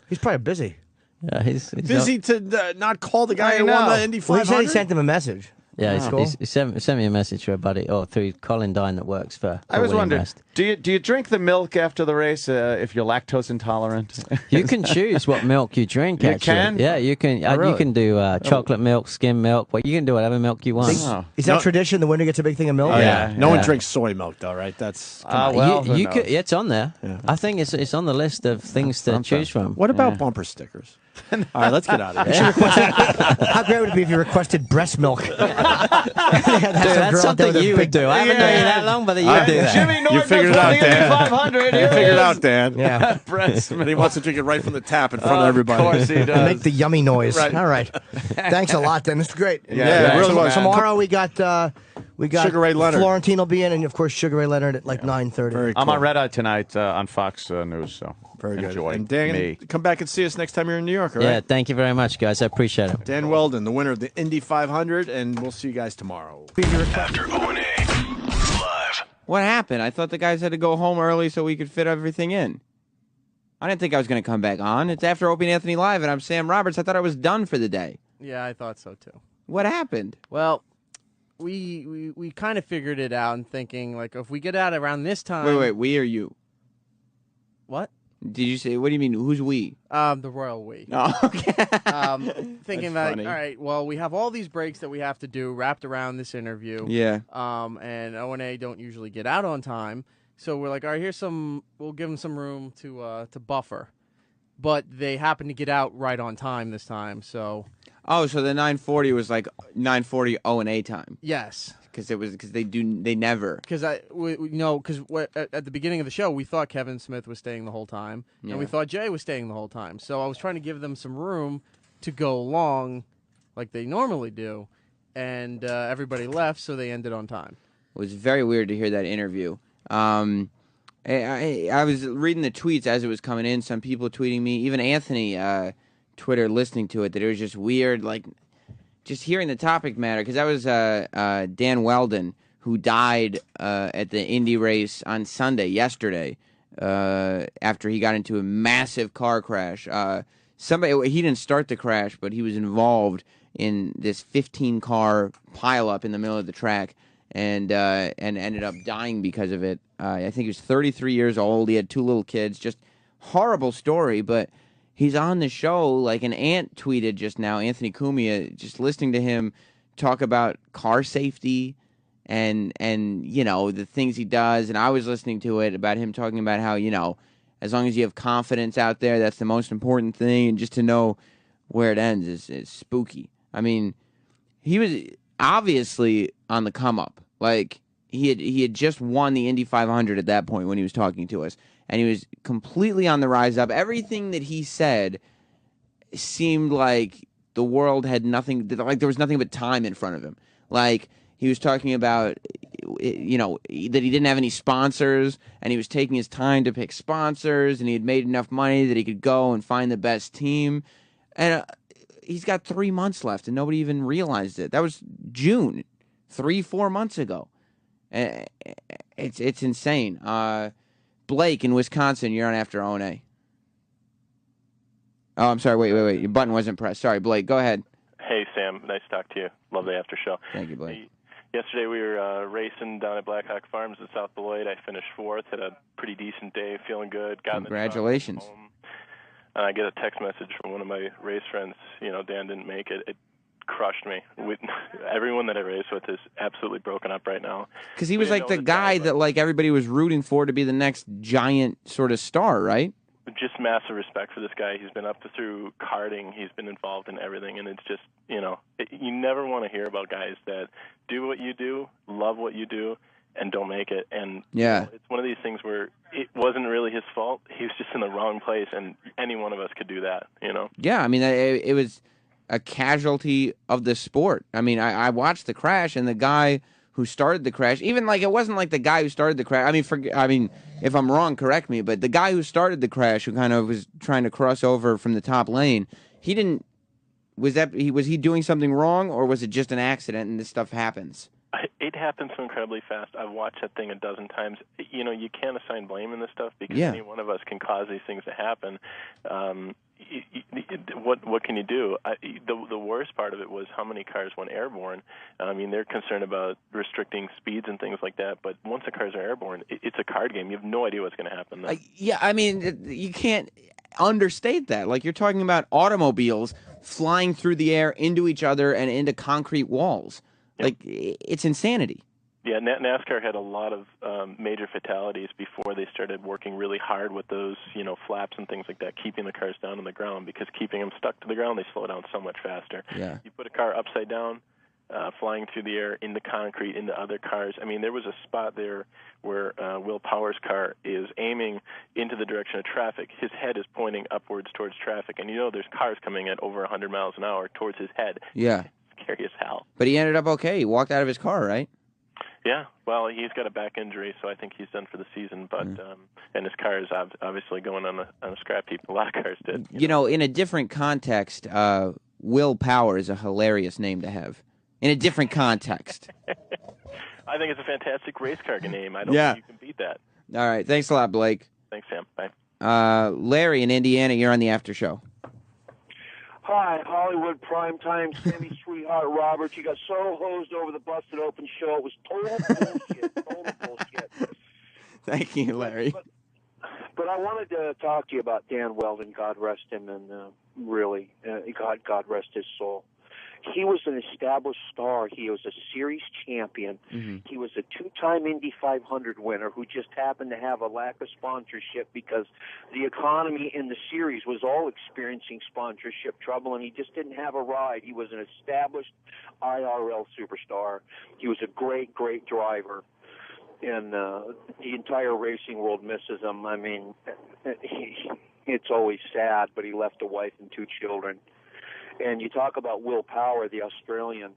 He's probably busy. Yeah, he's busy to not call the guy who won the Indy 500? Well, he said he sent him a message. Yeah, Cool. he sent me a message through a buddy, or through Colin Dine that works for I was William wondering, West. do you drink the milk after the race if you're lactose intolerant? You can choose what milk you drink. You actually. can? Yeah, you can. really? You can do chocolate milk, skim milk. Well, you can do whatever milk you want. Oh. Is that tradition? The winner gets a big thing of milk? Oh, yeah. No one yeah. drinks soy milk, though, right? That's. Well, who you knows? could. It's on there. I think it's on the list of things to choose from. What about bumper stickers? All right, let's get out of here. How great would it be if you requested breast milk? That's something you would do. I haven't known you that long, but you would do that. Jimmy Norton You figured it does out, win the Dan. 500. You Here figured it it out, is. Dan. Yeah. Brett And he wants to drink it right from the tap in front of everybody. Of course he And does. make the yummy noise. Right. All right. Thanks a lot, then. This is great. Yeah, it really was. Tomorrow we got Sugar Ray Leonard. Florentine will be in, and of course Sugar Ray Leonard at like 9:30. Very I'm cool. on Red Eye tonight on Fox News, so Very good. enjoy And Dan, me. come back and see us next time you're in New York, all right? Yeah, thank you very much, guys. I appreciate it. Dan Wheldon, the winner of the Indy 500, and we'll see you guys tomorrow. After O&A live. What happened? I thought the guys had to go home early so we could fit everything in. I didn't think I was going to come back on. It's after Opie and Anthony Live, and I'm Sam Roberts. I thought I was done for the day. Yeah, I thought so too. What happened? Well, we kind of figured it out and thinking like if we get out around this time. Wait, we or you? What? Did you say, what do you mean, who's we? The royal we. Oh, okay. Thinking That's that funny. all right, well, we have all these breaks that we have to do wrapped around this interview. Yeah. And O&A don't usually get out on time, so we're like, all right, we'll give them some room to buffer, but they happen to get out right on time this time, so. Oh, so the 9:40 was like 9:40 O&A time. Yes. Because they never. Because at the beginning of the show, we thought Kevin Smith was staying the whole time, Yeah. and we thought Jay was staying the whole time. So I was trying to give them some room to go along like they normally do, and everybody left, so they ended on time. It was very weird to hear that interview. I was reading the tweets as it was coming in. Some people tweeting me, even Anthony, Twitter, listening to it, that it was just weird, like just hearing the topic matter. Because that was Dan Wheldon, who died at the Indy race on Sunday, yesterday, after he got into a massive car crash. He didn't start the crash, but he was involved in this 15-car pileup in the middle of the track, and ended up dying because of it. I think he was 33 years old. He had 2 little kids. Just horrible story, but he's on the show. Like an aunt tweeted just now, Anthony Cumia, just listening to him talk about car safety and the things he does. And I was listening to it about him talking about how, as long as you have confidence out there, that's the most important thing. And just to know where it ends is spooky. I mean, he was obviously on the come up. Like he had just won the Indy 500 at that point when he was talking to us, and he was completely on the rise up. Everything that he said seemed like the world had nothing, like there was nothing but time in front of him. Like he was talking about, that he didn't have any sponsors, and he was taking his time to pick sponsors, and he had made enough money that he could go and find the best team. And he's got 3 months left, and nobody even realized it. That was June, 3-4 months ago. It's insane. Blake in Wisconsin, you're on after O&A. Oh, I'm sorry. Wait. Your button wasn't pressed. Sorry, Blake. Go ahead. Hey, Sam. Nice to talk to you. Love the after show. Thank you, Blake. Yesterday we were racing down at Blackhawk Farms in South Beloit. I finished 4th. Had a pretty decent day. Feeling good. Got Congratulations. In the truck, home, and I get a text message from one of my race friends. Dan didn't make it. It crushed me. Everyone that I race with is absolutely broken up right now. Because he was like the guy that like everybody was rooting for to be the next giant sort of star, right? Just massive respect for this guy. He's been up through karting. He's been involved in everything, and it's just, you never want to hear about guys that do what you do, love what you do, and don't make it. And yeah, it's one of these things where it wasn't really his fault. He was just in the wrong place, and any one of us could do that, Yeah, I mean, it was a casualty of the sport. I mean, I watched the crash, and the guy who started the crash, even like it wasn't like the guy who started the crash. I mean, if I'm wrong, correct me. But the guy who started the crash, who kind of was trying to cross over from the top lane, he didn't. Was he doing something wrong, or was it just an accident and this stuff happens? It happens so incredibly fast. I've watched that thing a dozen times. You can't assign blame in this stuff because any one of us can cause these things to happen. what can you do? The worst part of it was how many cars went airborne. I mean, they're concerned about restricting speeds and things like that, but once the cars are airborne, it's a card game. You have no idea what's going to happen then. Yeah, I mean, you can't understate that. Like, you're talking about automobiles flying through the air into each other and into concrete walls. Yep. Like, it's insanity. Yeah, NASCAR had a lot of major fatalities before they started working really hard with those, flaps and things like that, keeping the cars down on the ground, because keeping them stuck to the ground, they slow down so much faster. Yeah. You put a car upside down, flying through the air, into concrete, into other cars. I mean, there was a spot there where Will Power's car is aiming into the direction of traffic. His head is pointing upwards towards traffic, and there's cars coming at over 100 miles an hour towards his head. Yeah. It's scary as hell. But he ended up okay. He walked out of his car, right? Yeah, well, he's got a back injury, so I think he's done for the season. But and his car is obviously going on a scrap heap. A lot of cars did. In a different context, Will Power is a hilarious name to have. In a different context. I think it's a fantastic race car name. I don't think you can beat that. All right, thanks a lot, Blake. Thanks, Sam. Bye. Larry in Indiana, you're on the after show. Hi, Hollywood primetime, Sammy Sweetheart Roberts. You got so hosed over the Busted Open show. It was total bullshit. Thank you, Larry. But I wanted to talk to you about Dan Wheldon, God rest him, and really, God rest his soul. He was an established star. He was a series champion. Mm-hmm. He was a two-time Indy 500 winner who just happened to have a lack of sponsorship because the economy in the series was all experiencing sponsorship trouble, and he just didn't have a ride. He was an established IRL superstar. He was a great, great driver. And the entire racing world misses him. I mean, it's always sad, but he left a wife and two children. And you talk about Will Power, the Australian.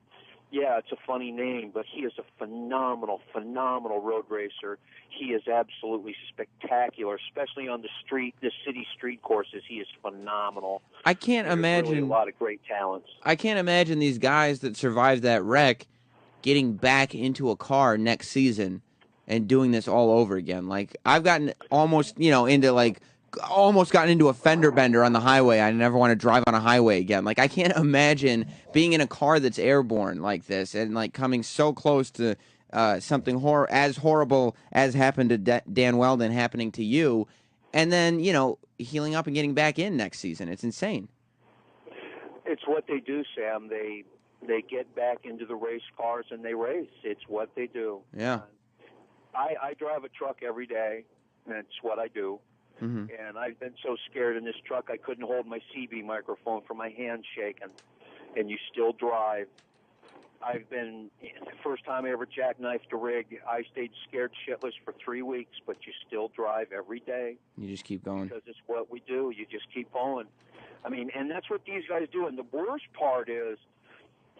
Yeah, it's a funny name, but he is a phenomenal, phenomenal road racer. He is absolutely spectacular, especially on the city street courses. He is phenomenal. I can't imagine really a lot of great talents. I can't imagine these guys that survived that wreck getting back into a car next season and doing this all over again. Like, I've gotten almost, almost gotten into a fender bender on the highway. I never want to drive on a highway again. Like, I can't imagine being in a car that's airborne like this and like coming so close to something as horrible as happened to Dan Wheldon happening to you, and then healing up and getting back in next season. It's insane. It's what they do, Sam. They get back into the race cars and they race. It's what they do. Yeah. I drive a truck every day, and it's what I do. Mm-hmm. And I've been so scared in this truck I couldn't hold my CB microphone for my hand shaking. And you still drive. The first time I ever jackknifed a rig, I stayed scared shitless for 3 weeks, but you still drive every day. You just keep going. Because it's what we do. You just keep going. I mean, and that's what these guys do. And the worst part is,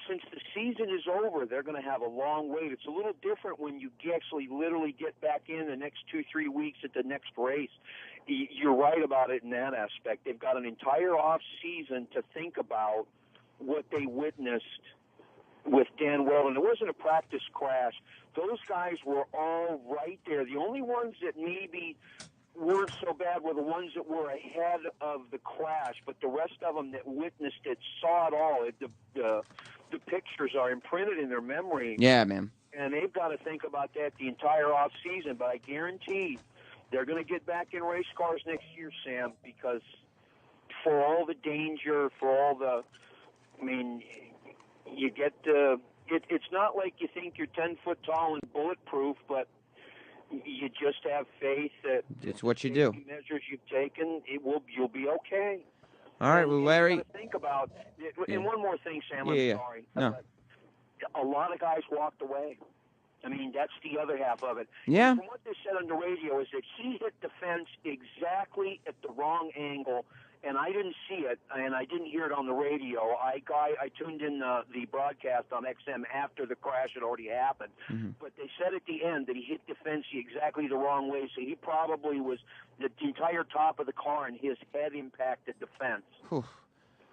since the season is over, they're going to have a long wait. It's a little different when you actually literally get back in the next 2-3 weeks at the next race. You're right about it in that aspect. They've got an entire off season to think about what they witnessed with Dan Wheldon. It wasn't a practice crash. Those guys were all right there. The only ones that maybe weren't so bad were the ones that were ahead of the crash, but the rest of them that witnessed it saw it all. The pictures are imprinted in their memory. Yeah, man. And they've got to think about that the entire off season. But I guarantee they're going to get back in race cars next year, Sam, because for all the danger, you get it's not like you think you're 10 foot tall and bulletproof, but you just have faith that it's what you do. The measures you've taken, you'll be okay. All right, well, Larry. You got to think about, and one more thing, Sam. I'm sorry. No. A lot of guys walked away. I mean, that's the other half of it. Yeah. From what they said on the radio is that he hit the fence exactly at the wrong angle, and I didn't see it, and I didn't hear it on the radio. I tuned in the broadcast on XM after the crash had already happened. Mm-hmm. But they said at the end that he hit the fence exactly the wrong way, so he probably was the entire top of the car, and his head impacted the fence. Whew.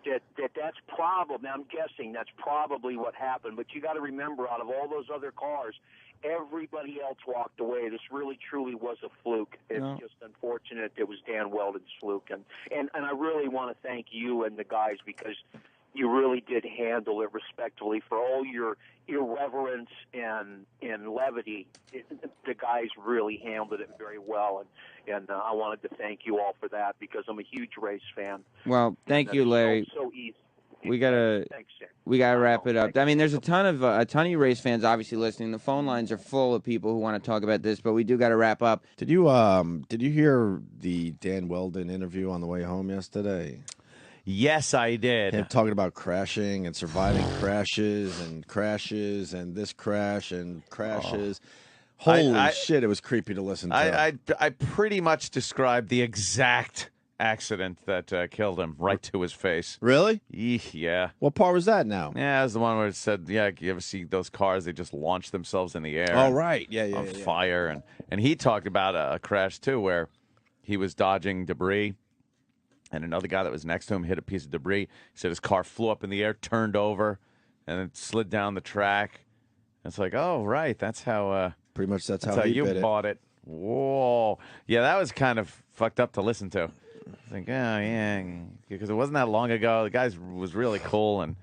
that's probably, now I'm guessing that's probably what happened, but you got to remember, out of all those other cars, everybody else walked away. This really truly was a fluke. It's just unfortunate it was Dan Wheldon's fluke, and I really want to thank you and the guys, because you really did handle it respectfully. For all your irreverence and levity, the guys really handled it very well, and I wanted to thank you all for that, because I'm a huge race fan. Well, thank you, Larry. So easy. We gotta wrap it up. I mean, there's a ton of you race fans obviously listening. The phone lines are full of people who want to talk about this, but we do got to wrap up. Did you hear the Dan Wheldon interview on the way home yesterday? Yes, I did. Him talking about crashing and surviving crashes and this crash and crashes. Holy shit, it was creepy to listen to. I pretty much described the exact accident that killed him right to his face. Really? Yeah. What part was that now? Yeah, it was the one where it said, you ever see those cars, they just launch themselves in the air. Oh, right. Yeah. On fire. And he talked about a crash, too, where he was dodging debris, and another guy that was next to him hit a piece of debris. He said his car flew up in the air, turned over, and then slid down the track. And it's like, oh, right, that's how... Pretty much that's how you bit bought it. Whoa. Yeah, that was kind of fucked up to listen to. I was like, oh, yeah, because it wasn't that long ago. The guy was really cool, and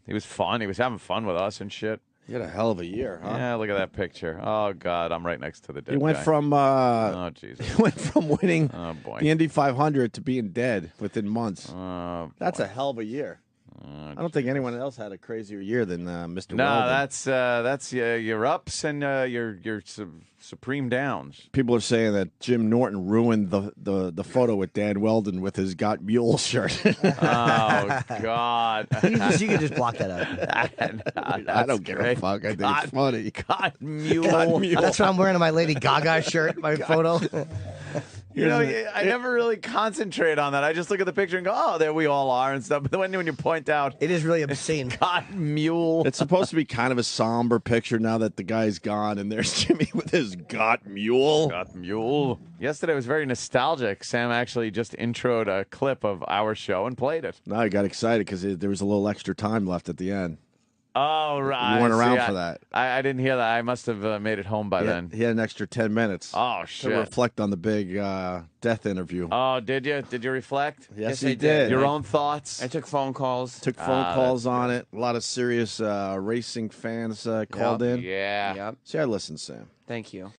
he was fun. He was having fun with us and shit. He had a hell of a year, huh? Yeah, look at that picture. Oh, God, I'm right next to the dead He went guy. from oh, Jesus. He went from winning boy. the Indy 500 to being dead within months. Oh, that's a hell of a year. I don't think anyone else had a crazier year than Mr. No, Wheldon. that's your ups and your supreme downs. People are saying that Jim Norton ruined the photo with Dan Wheldon with his Got Mule shirt. Oh, God. You can just block that out. I don't give a fuck. I think it's funny. Got Mule. That's what I'm wearing on my Lady Gaga shirt, my photo. You know, I never really concentrate on that. I just look at the picture and go, oh, there we all are and stuff. But then when you point out... It is really obscene. Got Mule. It's supposed to be kind of a somber picture now that the guy's gone, and there's Jimmy with his Got Mule. Got Mule. Yesterday was very nostalgic. Sam actually just introed a clip of our show and played it. No, I got excited because there was a little extra time left at the end. Oh, right. You weren't around for that. I didn't hear that. I must have made it home by then. He had an extra 10 minutes. Oh, shit. To reflect on the big death interview. Oh, did you? Did you reflect? Yes, he did. Your own thoughts? I took phone calls. Took phone calls on it. A lot of serious racing fans called in. Yeah. Yep. See, I listened, Sam. Thank you.